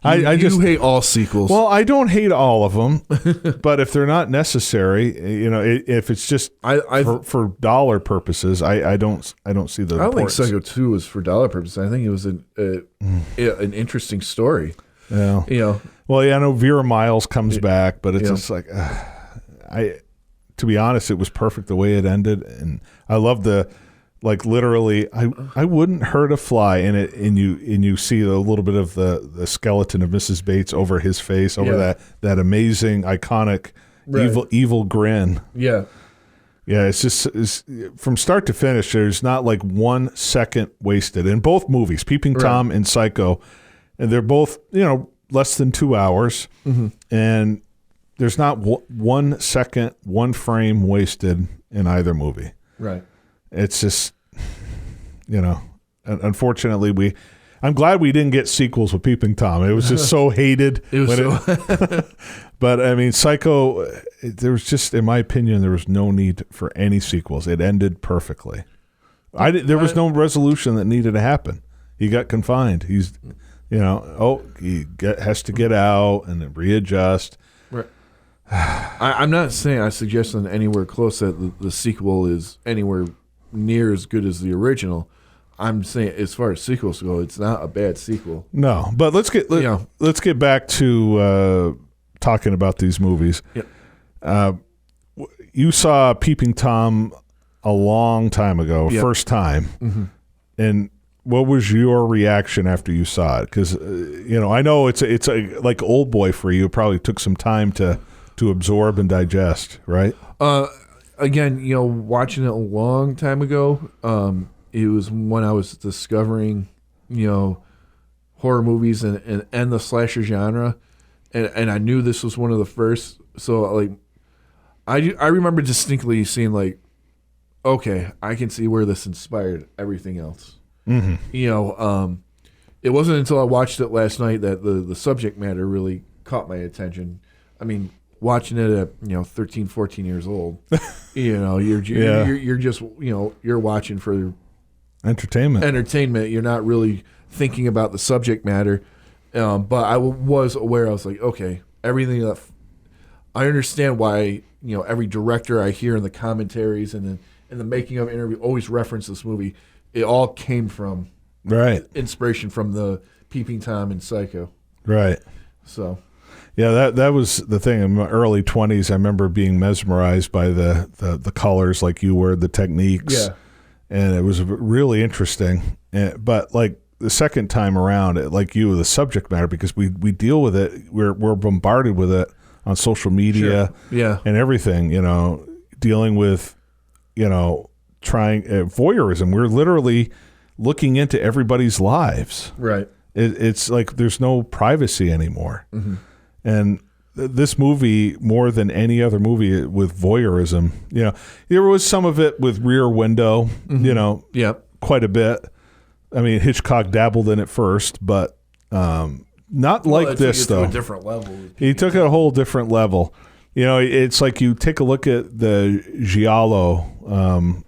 Speaker 2: You
Speaker 3: hate all sequels.
Speaker 2: Well, I don't hate all of them, but if they're not necessary, if it's just for dollar purposes, I don't see the.
Speaker 3: I don't think Psycho 2 was for dollar purposes. I think it was an interesting story.
Speaker 2: Yeah. Well, I know Vera Miles comes back, but it's just like to be honest, it was perfect the way it ended, and I love literally, I wouldn't hurt a fly in it, and you see a little bit of the skeleton of Mrs. Bates over his face, over that amazing, iconic, evil grin.
Speaker 3: Yeah.
Speaker 2: Yeah, it's from start to finish, there's not like 1 second wasted in both movies, Peeping Tom and Psycho, and they're both, less than 2 hours, and there's not 1 second, 1 frame wasted in either movie.
Speaker 3: Right.
Speaker 2: It's just, unfortunately, I'm glad we didn't get sequels with Peeping Tom. It was just so hated. But I mean, Psycho, there was just, in my opinion, there was no need for any sequels. It ended perfectly. There was no resolution that needed to happen. He got confined. He's, he has to get out and then readjust.
Speaker 3: Right. I'm not saying, I suggesting anywhere close that the sequel is anywhere near as good as the original. I'm saying, as far as sequels go, it's not a bad sequel.
Speaker 2: No, but let's get back to talking about these movies.
Speaker 3: Yep.
Speaker 2: You saw Peeping Tom a long time ago,
Speaker 3: Yep.
Speaker 2: first time.
Speaker 3: Mm-hmm.
Speaker 2: And what was your reaction after you saw it? Because, I know it's like Old Boy for you. It probably took some time to absorb and digest, right?
Speaker 3: Again, watching it a long time ago, it was when I was discovering, horror movies and the slasher genre, and I knew this was one of the first. So like, I remember distinctly seeing like, okay, I can see where this inspired everything else.
Speaker 2: Mm-hmm.
Speaker 3: It wasn't until I watched it last night that the subject matter really caught my attention. I mean, watching it at 13, 14 years old, you're just you're watching for
Speaker 2: entertainment.
Speaker 3: You're not really thinking about the subject matter. But I was aware. I was like, okay, everything that I understand why every director I hear in the commentaries and in the making of interview always reference this movie. It all came from inspiration from the Peeping Tom and Psycho.
Speaker 2: Right.
Speaker 3: So.
Speaker 2: Yeah, that was the thing. In my early 20s, I remember being mesmerized by the colors like you were, the techniques.
Speaker 3: Yeah.
Speaker 2: And it was really interesting. But like the second time around, like you, the subject matter, because we deal with it, we're bombarded with it on social media and everything, dealing with, trying voyeurism. We're literally looking into everybody's lives.
Speaker 3: Right.
Speaker 2: It's like there's no privacy anymore.
Speaker 3: Mm-hmm.
Speaker 2: And this movie, more than any other movie with voyeurism, there was some of it with Rear Window, quite a bit. I mean, Hitchcock dabbled in it first, but not like this, though.
Speaker 3: To a different level.
Speaker 2: He took it a whole different level. It's like you take a look at the Giallo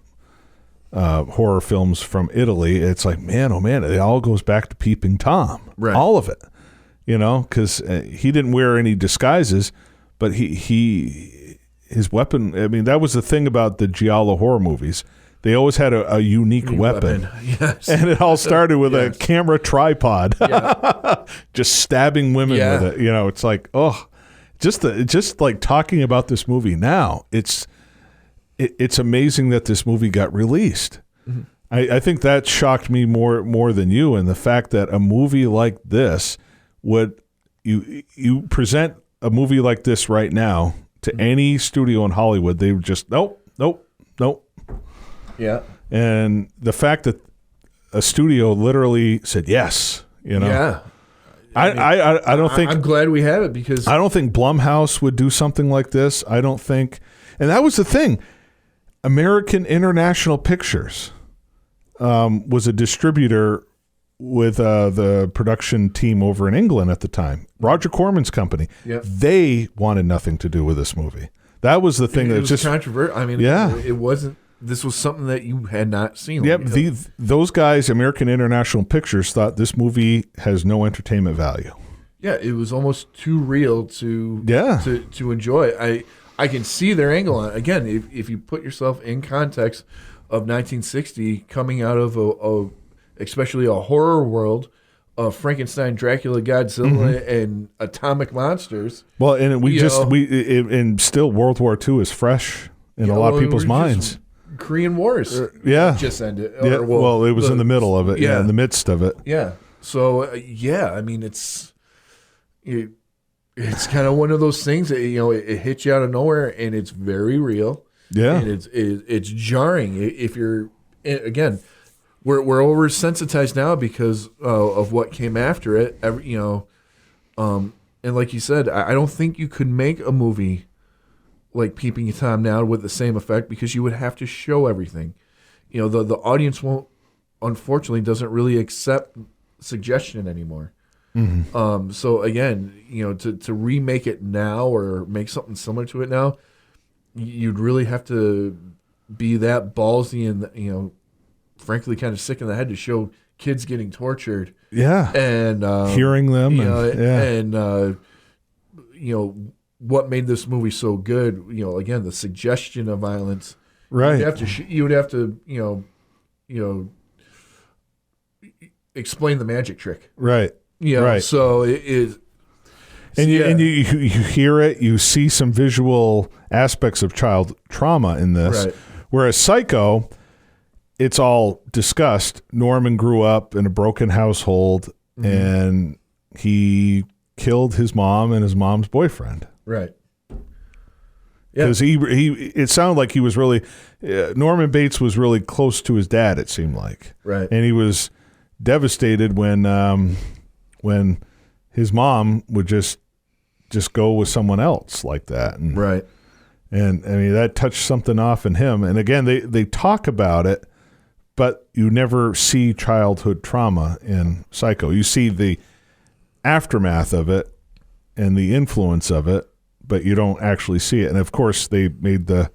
Speaker 2: horror films from Italy. It's like, man, oh man, it all goes back to Peeping Tom.
Speaker 3: Right.
Speaker 2: All of it. Because he didn't wear any disguises, but his weapon. I mean, that was the thing about the Giallo horror movies. They always had a unique weapon.
Speaker 3: Yes.
Speaker 2: And it all started with a camera tripod, just stabbing women with it. It's like, just like talking about this movie now. It's amazing that this movie got released. Mm-hmm. I think that shocked me more than you, and the fact that a movie like this. Would you present a movie like this right now to any studio in Hollywood, they would just nope.
Speaker 3: Yeah.
Speaker 2: And the fact that a studio literally said yes,
Speaker 3: Yeah.
Speaker 2: I don't think
Speaker 3: I'm glad we have it because
Speaker 2: I don't think Blumhouse would do something like this. I don't think, and that was the thing. American International Pictures was a distributor with the production team over in England at the time, Roger Corman's company.
Speaker 3: Yep.
Speaker 2: They wanted nothing to do with this movie. That was the thing that
Speaker 3: was
Speaker 2: just
Speaker 3: controversial. I mean, it wasn't. This was something that you had not seen.
Speaker 2: Yep. Those guys, American International Pictures, thought this movie has no entertainment value.
Speaker 3: Yeah, it was almost too real to enjoy. I can see their angle on it. Again, if you put yourself in context of 1960, coming out of especially a horror world of Frankenstein, Dracula, Godzilla, and atomic monsters.
Speaker 2: Well, and and still World War II is fresh in a lot of people's minds.
Speaker 3: Korean Wars, just ended.
Speaker 2: Yeah, well, it was in the middle of it. Yeah, in the midst of it.
Speaker 3: Yeah. So I mean, it's kind of one of those things that it hits you out of nowhere, and it's very real.
Speaker 2: Yeah,
Speaker 3: and it's jarring if you're again. We're oversensitized now because of what came after it. And like you said, I don't think you could make a movie like Peeping Tom now with the same effect because you would have to show everything. The audience unfortunately doesn't really accept suggestion anymore.
Speaker 2: Mm-hmm.
Speaker 3: So again, to remake it now or make something similar to it now, you'd really have to be that ballsy and frankly kind of sick in the head to show kids getting tortured.
Speaker 2: Yeah.
Speaker 3: And
Speaker 2: hearing them.
Speaker 3: What made this movie so good, again, the suggestion of violence.
Speaker 2: Right.
Speaker 3: You would have to explain the magic trick.
Speaker 2: Right.
Speaker 3: Right. So it is.
Speaker 2: And you hear it, you see some visual aspects of child trauma in this.
Speaker 3: Right.
Speaker 2: Whereas Psycho, it's all discussed. Norman grew up in a broken household, and he killed his mom and his mom's boyfriend.
Speaker 3: Right.
Speaker 2: Because it sounded like he was really Norman Bates was really close to his dad. It seemed like,
Speaker 3: right,
Speaker 2: and he was devastated when his mom would just go with someone else like that, and,
Speaker 3: right.
Speaker 2: And I mean that touched something off in him. And again, they talk about it, but you never see childhood trauma in Psycho. You see the aftermath of it and the influence of it, but you don't actually see it. And of course, they made the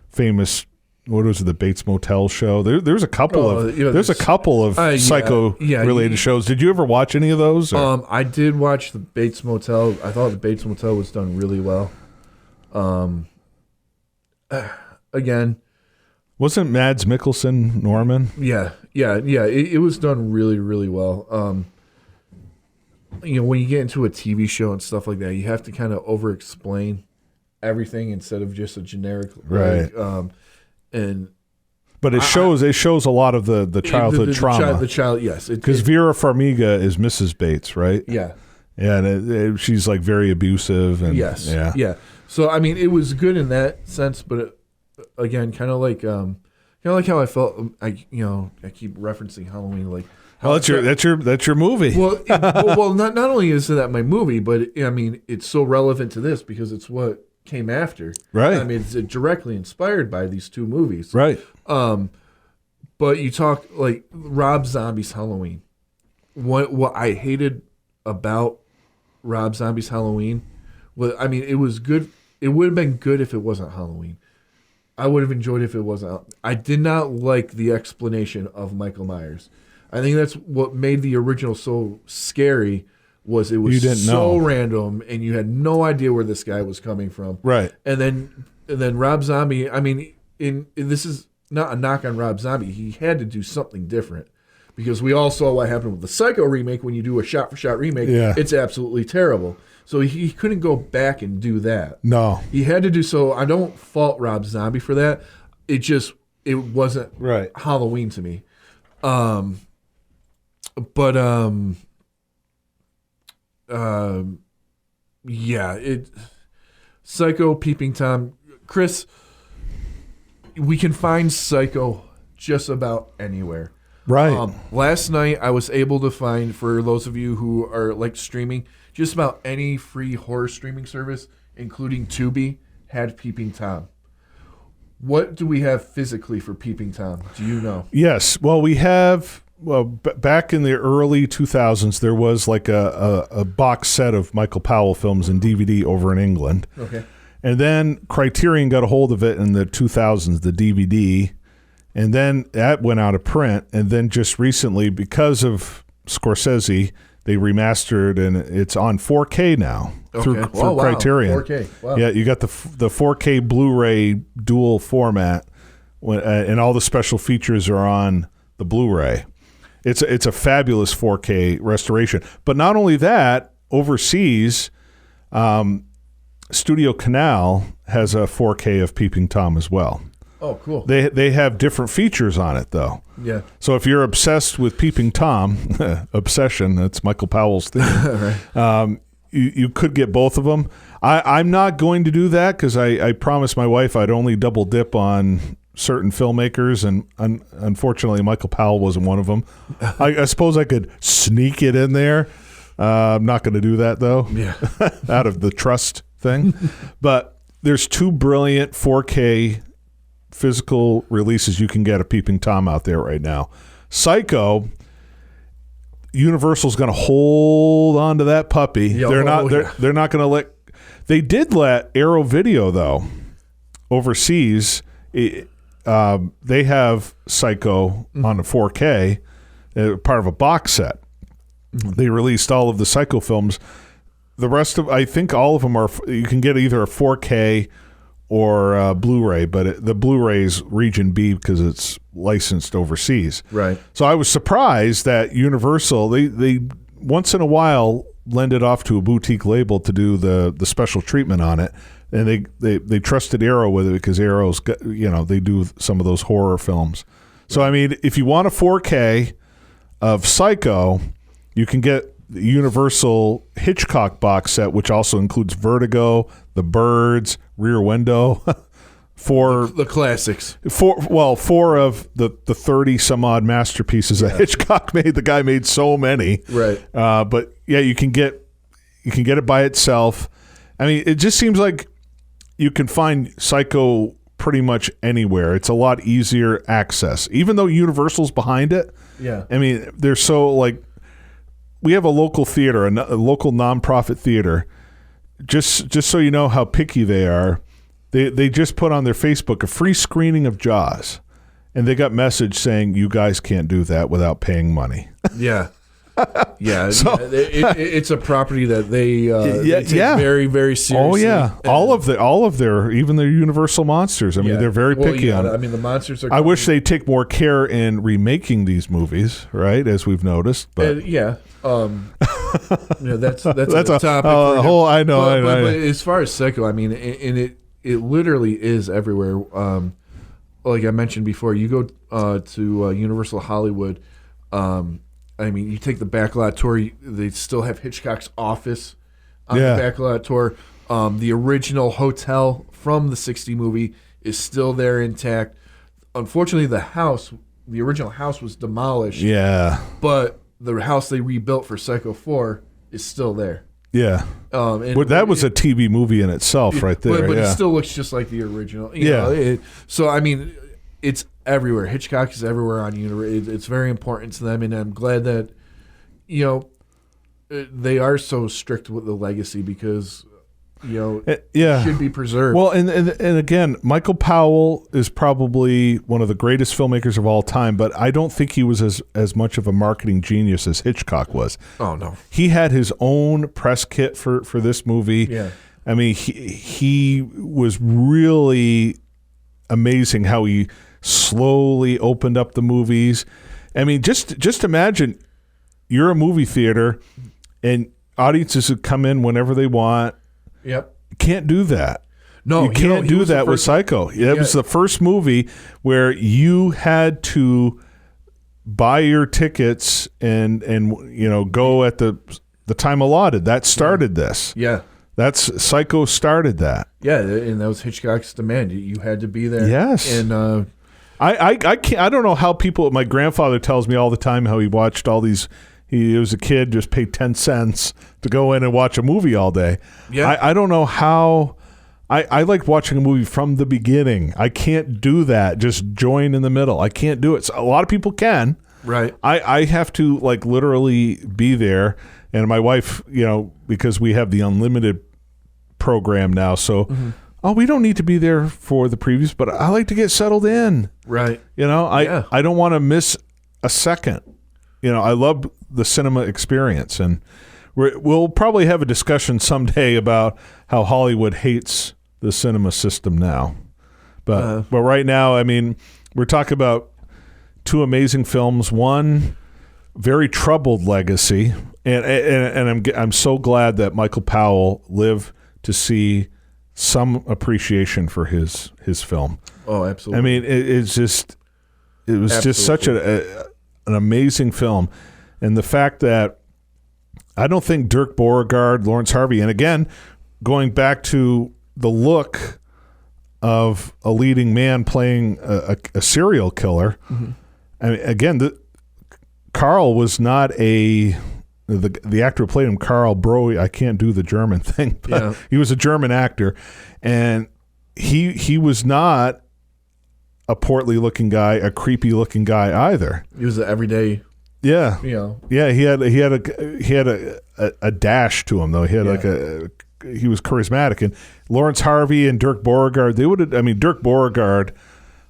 Speaker 2: famous, what was it, the Bates Motel show? There's a couple of Psycho related shows. Did you ever watch any of those?
Speaker 3: I did watch the Bates Motel. I thought the Bates Motel was done really well. Again,
Speaker 2: wasn't Mads Mikkelsen Norman?
Speaker 3: Yeah. It was done really, really well. When you get into a TV show and stuff like that, you have to kind of over-explain everything instead of just a generic,
Speaker 2: right? But it shows a lot of the childhood trauma.
Speaker 3: The child, yes,
Speaker 2: because Vera Farmiga is Mrs. Bates, right?
Speaker 3: Yeah,
Speaker 2: and she's like very abusive, and
Speaker 3: yes, yeah. So I mean, it was good in that sense, but again, kind of like how I felt. I keep referencing Halloween, like.
Speaker 2: Well, that's your movie.
Speaker 3: Well, not only is that my movie, but I mean, it's so relevant to this because it's what came after.
Speaker 2: Right.
Speaker 3: I mean, it's directly inspired by these two movies.
Speaker 2: Right.
Speaker 3: But you talk like Rob Zombie's Halloween. What I hated about Rob Zombie's Halloween was, I mean, it was good. It would have been good if it wasn't Halloween. I would have enjoyed it if it wasn't. I did not like the explanation of Michael Myers. I think that's what made the original so scary. Was it was so random, and you had no idea where this guy was coming from.
Speaker 2: Right.
Speaker 3: And then Rob Zombie. I mean, this is not a knock on Rob Zombie. He had to do something different because we all saw what happened with the Psycho remake. When you do a shot-for-shot remake, it's absolutely terrible. So he couldn't go back and do that.
Speaker 2: No,
Speaker 3: he had to do so. I don't fault Rob Zombie for that. It wasn't
Speaker 2: right
Speaker 3: Halloween to me. Psycho, Peeping Tom, Chris. We can find Psycho just about anywhere.
Speaker 2: Right.
Speaker 3: Last night I was able to find, for those of you who are like streaming, just about any free horror streaming service, including Tubi, had Peeping Tom. What do we have physically for Peeping Tom? Do you know?
Speaker 2: Yes. Well, we have. Well, back in the early 2000s, there was like a box set of Michael Powell films in DVD over in England.
Speaker 3: Okay.
Speaker 2: And then Criterion got a hold of it in the 2000s, the DVD, and then that went out of print. And then just recently, because of Scorsese, they remastered, and it's on 4K now through Criterion.
Speaker 3: 4K. Wow.
Speaker 2: Yeah, you got the 4K Blu-ray dual format, and all the special features are on the Blu-ray. It's a fabulous 4K restoration. But not only that, overseas, Studio Canal has a 4K of Peeping Tom as well.
Speaker 3: Oh, cool.
Speaker 2: They have different features on it, though.
Speaker 3: Yeah.
Speaker 2: So if you're obsessed with Peeping Tom, obsession, that's Michael Powell's thing, right. You could get both of them. I'm not going to do that because I promised my wife I'd only double dip on certain filmmakers, and unfortunately Michael Powell wasn't one of them. I suppose I could sneak it in there. I'm not going to do that, though, out of the trust thing. But there's two brilliant 4K physical releases you can get of Peeping Tom out there right now. Psycho, Universal's going to hold on to that puppy. They're not going to let. They did let Arrow Video, though, overseas. They have Psycho on a 4K, part of a box set. They released all of the Psycho films. The rest of, I think all of them are, you can get either a 4K or Blu-ray, but the Blu-ray is region B because it's licensed overseas.
Speaker 3: Right.
Speaker 2: So I was surprised that Universal, they once in a while lend it off to a boutique label to do the special treatment on it, and they trusted Arrow with it because Arrow's got, they do some of those horror films. So I mean, if you want a 4K of Psycho, you can get the Universal Hitchcock box set, which also includes Vertigo, The Birds, Rear Window. For
Speaker 3: the classics,
Speaker 2: four of the 30 some odd masterpieces that Hitchcock made. The guy made so many,
Speaker 3: right?
Speaker 2: But yeah, you can get it by itself. I mean, it just seems like you can find Psycho pretty much anywhere. It's a lot easier access, even though Universal's behind it.
Speaker 3: Yeah,
Speaker 2: I mean, they're so like, we have a local theater, a local nonprofit theater. Just so you know how picky they are. They just put on their Facebook a free screening of Jaws, and they got message saying you guys can't do that without paying money.
Speaker 3: Yeah, yeah.
Speaker 2: So,
Speaker 3: it's a property that they take very, very seriously.
Speaker 2: Oh yeah, all of their even their Universal monsters. I mean, they're very picky on it.
Speaker 3: I mean, the monsters are.
Speaker 2: I wish they take more care in remaking these movies, right? As we've noticed, but
Speaker 3: that's a topic.
Speaker 2: I know.
Speaker 3: But as far as Psycho, I mean, it literally is everywhere. Like I mentioned before, you go to Universal Hollywood. I mean, you take the backlot tour. They still have Hitchcock's office on the backlot tour. The original hotel from the '60 movie is still there intact. Unfortunately, the original house was demolished.
Speaker 2: Yeah.
Speaker 3: But the house they rebuilt for Psycho 4 is still there.
Speaker 2: Yeah. That was a TV movie in itself right there.
Speaker 3: But it still looks just like the original. You know, so, I mean, it's everywhere. Hitchcock is everywhere on Universal. It's very important to them, and I'm glad that, they are so strict with the legacy because, it should be preserved.
Speaker 2: Well, and again, Michael Powell is probably one of the greatest filmmakers of all time, but I don't think he was as much of a marketing genius as Hitchcock was.
Speaker 3: Oh, no.
Speaker 2: He had his own press kit for this movie.
Speaker 3: Yeah.
Speaker 2: I mean, he was really amazing how he slowly opened up the movies. I mean, just imagine you're a movie theater and audiences would come in whenever they want.
Speaker 3: Yep.
Speaker 2: You can't do that.
Speaker 3: No,
Speaker 2: you can't do that with Psycho. It was the first movie where you had to buy your tickets and go at the time allotted. That started this.
Speaker 3: Yeah.
Speaker 2: That's Psycho started that.
Speaker 3: Yeah, and that was Hitchcock's demand. You had to be there.
Speaker 2: Yes.
Speaker 3: And
Speaker 2: I can't. I don't know how people. My grandfather tells me all the time how he watched all these. He was a kid, just paid 10 cents to go in and watch a movie all day.
Speaker 3: Yeah.
Speaker 2: I don't know how. I like watching a movie from the beginning. I can't do that. Just join in the middle. I can't do it. So a lot of people can.
Speaker 3: Right.
Speaker 2: I have to like literally be there. And my wife, because we have the unlimited program now, so we don't need to be there for the previews, but I like to get settled in.
Speaker 3: Right.
Speaker 2: I don't want to miss a second. I love the cinema experience, and we'll probably have a discussion someday about how Hollywood hates the cinema system now. But right now, I mean, we're talking about two amazing films. One very troubled legacy, and I'm so glad that Michael Powell lived to see some appreciation for his film.
Speaker 3: Oh, absolutely.
Speaker 2: I mean, it was just such an amazing film, and the fact that I don't think Dirk Beauregard, Lawrence Harvey, and again, going back to the look of a leading man playing a serial killer. I mean, again, Carl was not the actor who played him, Carl Broy. I can't do the German thing, but he was a German actor, and he was not a portly looking guy, a creepy looking guy either.
Speaker 3: He was an everyday.
Speaker 2: Yeah. Yeah. He had a dash to him though. He had he was charismatic. And Lawrence Harvey and Dirk Beauregard, Dirk Beauregard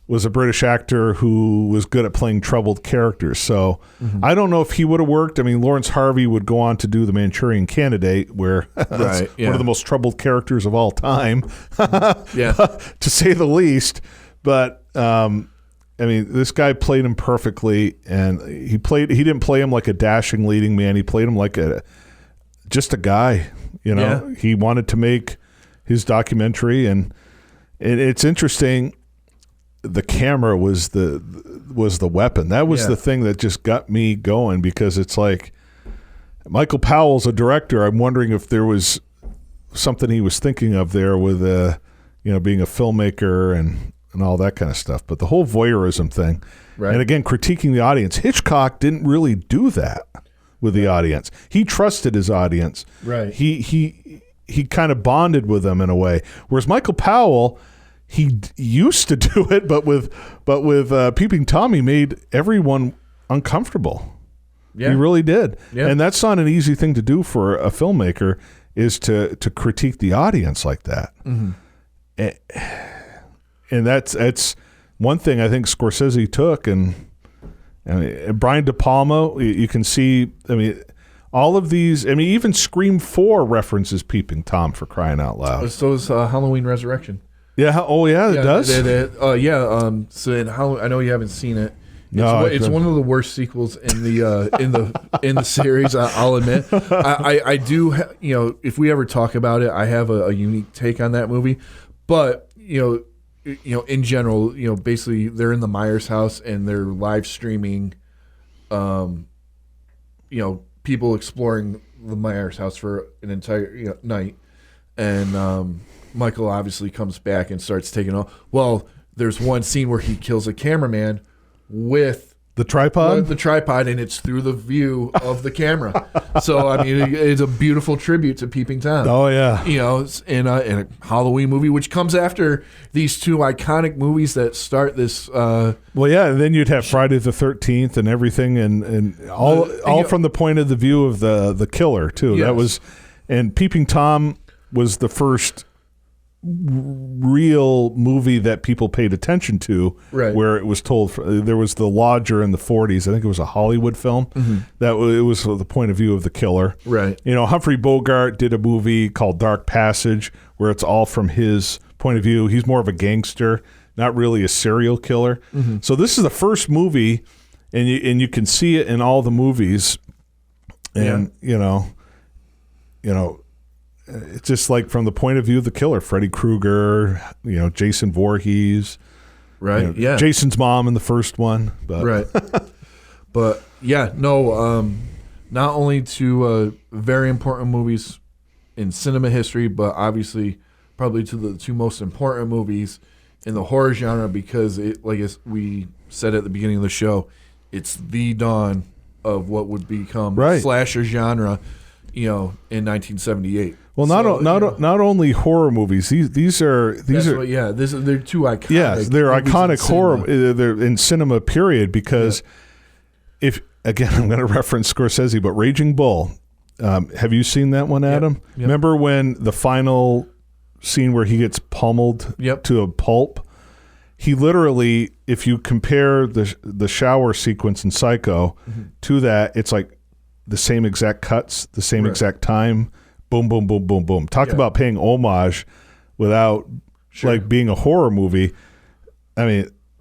Speaker 2: was a British actor who was good at playing troubled characters. So I don't know if he would have worked. I mean, Lawrence Harvey would go on to do The Manchurian Candidate, where one of the most troubled characters of all time, to say the least. But this guy played him perfectly, and he didn't play him like a dashing leading man. He played him like just a guy. He wanted to make his documentary, and it's interesting. The camera was the weapon. That was the thing that just got me going, because it's like Michael Powell's a director. I'm wondering if there was something he was thinking of there with being a filmmaker and all that kind of stuff. But the whole voyeurism thing, right. And again, critiquing the audience. Hitchcock didn't really do that with the audience. He trusted his audience.
Speaker 3: Right.
Speaker 2: He kind of bonded with them in a way. Whereas Michael Powell, he used to do it, but with Peeping Tom, he made everyone uncomfortable. Yeah. He really did. Yeah. And that's not an easy thing to do for a filmmaker, is to critique the audience like that. Mm-hmm. And that's one thing I think Scorsese took, and Brian De Palma, you can see, all of these, even Scream 4 references Peeping Tom, for crying out loud.
Speaker 3: So is Halloween Resurrection.
Speaker 2: Yeah. Oh, yeah. It does.
Speaker 3: So I know you haven't seen it. It's one of the worst sequels in the series. I'll admit. I do. If we ever talk about it, I have a unique take on that movie. But in general, basically they're in the Myers house and they're live streaming. People exploring the Myers house for an entire night, and Michael obviously comes back and starts taking off. Well, there's one scene where he kills a cameraman with
Speaker 2: the tripod,
Speaker 3: and it's through the view of the camera. So it's a beautiful tribute to Peeping Tom.
Speaker 2: Oh yeah,
Speaker 3: in a Halloween movie, which comes after these two iconic movies that start this. And
Speaker 2: then you'd have Friday the 13th and everything, and all from the point of the view of the killer too. Yes. That was, and Peeping Tom was the first real movie that people paid attention to, right, where it was told. There was The Lodger in the 40s. I think it was a Hollywood film. Mm-hmm. That it was the point of view of the killer.
Speaker 3: Right.
Speaker 2: Humphrey Bogart did a movie called Dark Passage, where it's all from his point of view. He's more of a gangster, not really a serial killer. Mm-hmm. So this is the first movie, and you can see it in all the movies, and it's just like from the point of view of the killer, Freddy Krueger, Jason Voorhees,
Speaker 3: right?
Speaker 2: Jason's mom in the first one, but.
Speaker 3: Right? But not only two very important movies in cinema history, but obviously probably to the two most important movies in the horror genre, because like as we said at the beginning of the show, it's the dawn of what would become slasher genre, in 1978.
Speaker 2: Well, not only horror movies. They're two
Speaker 3: iconic.
Speaker 2: Yes, they're iconic horror. They're in cinema, period. Because if again, I'm going to reference Scorsese, but Raging Bull. Have you seen that one, Adam? Yep. Remember when the final scene where he gets pummeled to a pulp? He literally, if you compare the shower sequence in Psycho to that, it's like the same exact cuts, the same exact time. Boom, boom, boom, boom, boom. Talk about paying homage without being a horror movie.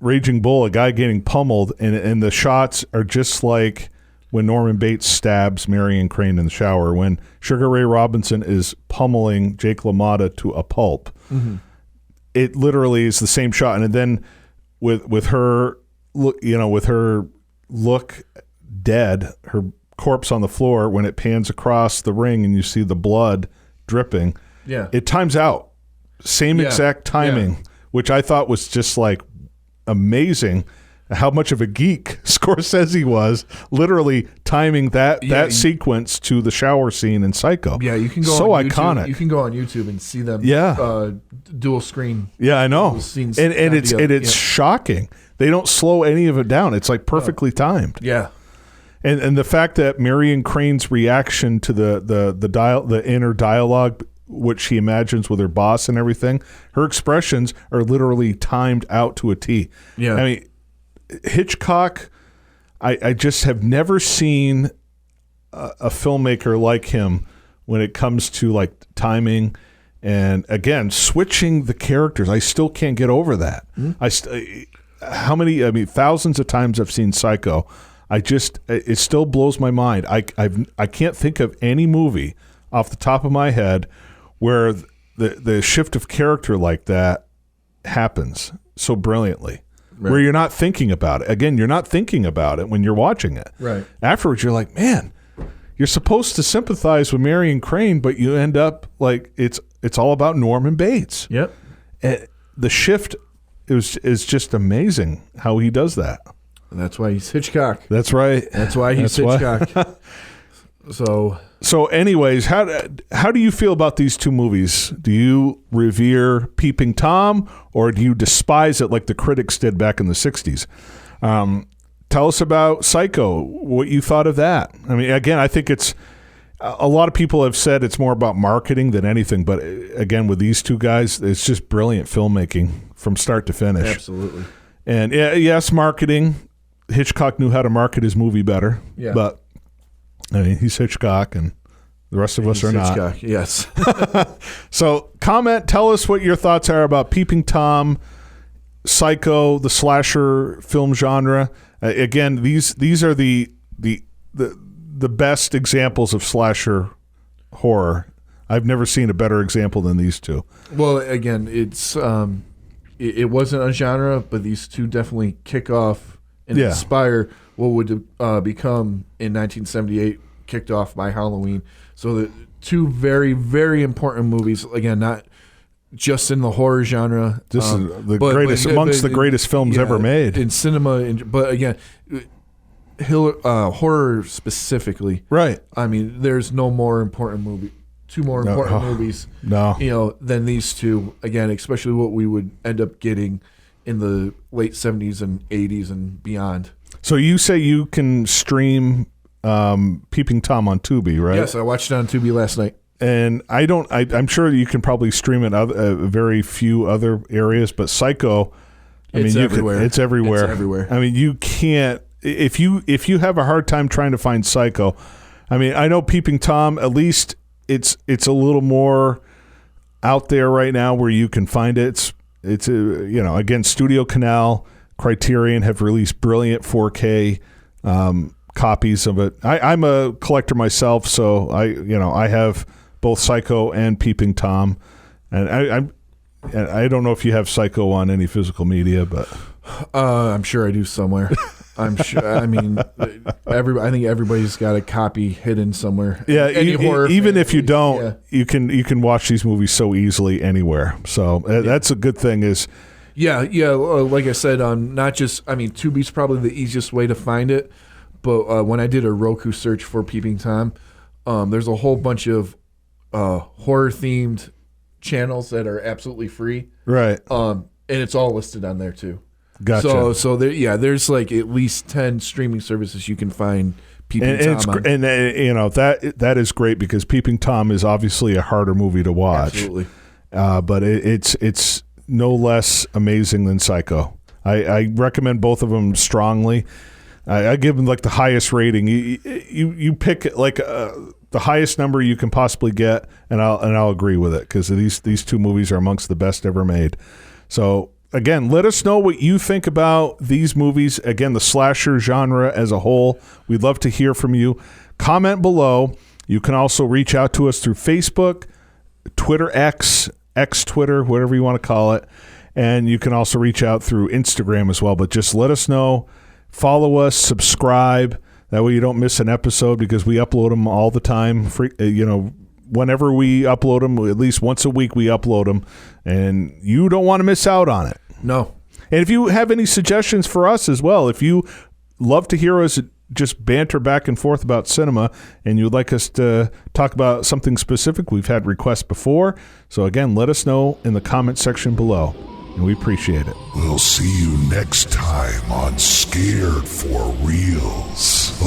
Speaker 2: Raging Bull, a guy getting pummeled, and the shots are just like when Norman Bates stabs Marion Crane in the shower, when Sugar Ray Robinson is pummeling Jake LaMotta to a pulp. Mm-hmm. It literally is the same shot. And then with her, with her look dead, her corpse on the floor, when it pans across the ring and you see the blood dripping, it times out. Same exact timing, which I thought was just like amazing. How much of a geek Scorsese was, literally timing that sequence to the shower scene in Psycho.
Speaker 3: Yeah, you can go
Speaker 2: so
Speaker 3: on YouTube,
Speaker 2: iconic.
Speaker 3: You can go on YouTube and see them. Dual screen.
Speaker 2: Yeah, I know. And it's shocking. They don't slow any of it down. It's like perfectly timed.
Speaker 3: Yeah.
Speaker 2: And the fact that Marion Crane's reaction to the inner dialogue, what she imagines with her boss and everything, her expressions are literally timed out to a T.
Speaker 3: Yeah.
Speaker 2: Hitchcock, I just have never seen a filmmaker like him when it comes to like timing and, again, switching the characters. I still can't get over that. Mm-hmm. Thousands of times I've seen Psycho. It still blows my mind. I can't think of any movie off the top of my head where the shift of character like that happens so brilliantly. Right. Where you're not thinking about it. Again, you're not thinking about it when you're watching it.
Speaker 3: Right.
Speaker 2: Afterwards, you're like, man, you're supposed to sympathize with Marion Crane, but you end up like it's all about Norman Bates.
Speaker 3: Yep.
Speaker 2: And the shift is just amazing how he does that.
Speaker 3: And that's why he's Hitchcock.
Speaker 2: That's right.
Speaker 3: That's why he's Hitchcock. So
Speaker 2: anyways, how do you feel about these two movies? Do you revere Peeping Tom, or do you despise it like the critics did back in the 60s? Tell us about Psycho, what you thought of that. I mean, again, I think it's a lot of people have said it's more about marketing than anything, but again, with these two guys, it's just brilliant filmmaking from start to finish.
Speaker 3: Absolutely.
Speaker 2: And yes, marketing. Hitchcock knew how to market his movie better, but I mean, he's Hitchcock, and the rest of us are
Speaker 3: Hitchcock,
Speaker 2: not.
Speaker 3: Yes.
Speaker 2: So, tell us what your thoughts are about Peeping Tom, Psycho, the slasher film genre. Again, these are the best examples of slasher horror. I've never seen a better example than these two.
Speaker 3: Well, again, it's it wasn't a genre, but these two definitely kick off and inspire what would become in 1978, kicked off by Halloween. So the two very, very important movies. Again, not just in the horror genre.
Speaker 2: This is the greatest amongst the greatest films ever made
Speaker 3: in cinema. But again, horror specifically,
Speaker 2: right?
Speaker 3: I mean, there's no more important movie. Two more important movies, than these two. Again, especially what we would end up getting in the late 70s and 80s and beyond.
Speaker 2: So you say you can stream Peeping Tom on Tubi, right?
Speaker 3: Yes, I watched it on Tubi last night.
Speaker 2: And I'm sure you can probably stream it very few other areas, but Psycho,
Speaker 3: it's everywhere.
Speaker 2: It's everywhere.
Speaker 3: It's everywhere.
Speaker 2: I mean, you can't if you have a hard time trying to find Psycho. I mean, I know Peeping Tom, at least it's a little more out there right now where you can find it. It's again, Studio Canal, Criterion have released brilliant 4K copies of it. I'm a collector myself, so I have both Psycho and Peeping Tom, and I don't know if you have Psycho on any physical media, but
Speaker 3: I'm sure I do somewhere. I'm sure. I mean, I think everybody's got a copy hidden somewhere.
Speaker 2: Yeah, even if you don't, you can watch these movies so easily anywhere. So that's a good thing. Is
Speaker 3: like I said, not just. I mean, Tubi's probably the easiest way to find it, but when I did a Roku search for Peeping Tom, there's a whole bunch of horror themed channels that are absolutely free,
Speaker 2: right?
Speaker 3: And it's all listed on there too.
Speaker 2: Gotcha.
Speaker 3: So there's like at least 10 streaming services you can find Peeping Tom on.
Speaker 2: And that is great because Peeping Tom is obviously a harder movie to watch.
Speaker 3: Absolutely.
Speaker 2: But it's no less amazing than Psycho. I recommend both of them strongly. I give them like the highest rating. You pick like the highest number you can possibly get, and I'll agree with it because these two movies are amongst the best ever made. So. Again, let us know what you think about these movies. Again, the slasher genre as a whole. We'd love to hear from you. Comment below. You can also reach out to us through Facebook, Twitter, X Twitter, whatever you want to call it. And you can also reach out through Instagram as well. But just let us know. Follow us, subscribe. That way you don't miss an episode because we upload them all the time. Whenever we upload them, at least once a week we upload them. And you don't want to miss out on it.
Speaker 3: No.
Speaker 2: And if you have any suggestions for us as well, if you love to hear us just banter back and forth about cinema and you'd like us to talk about something specific, we've had requests before. So again, let us know in the comment section below, and we appreciate it.
Speaker 1: We'll see you next time on Scared for Reals.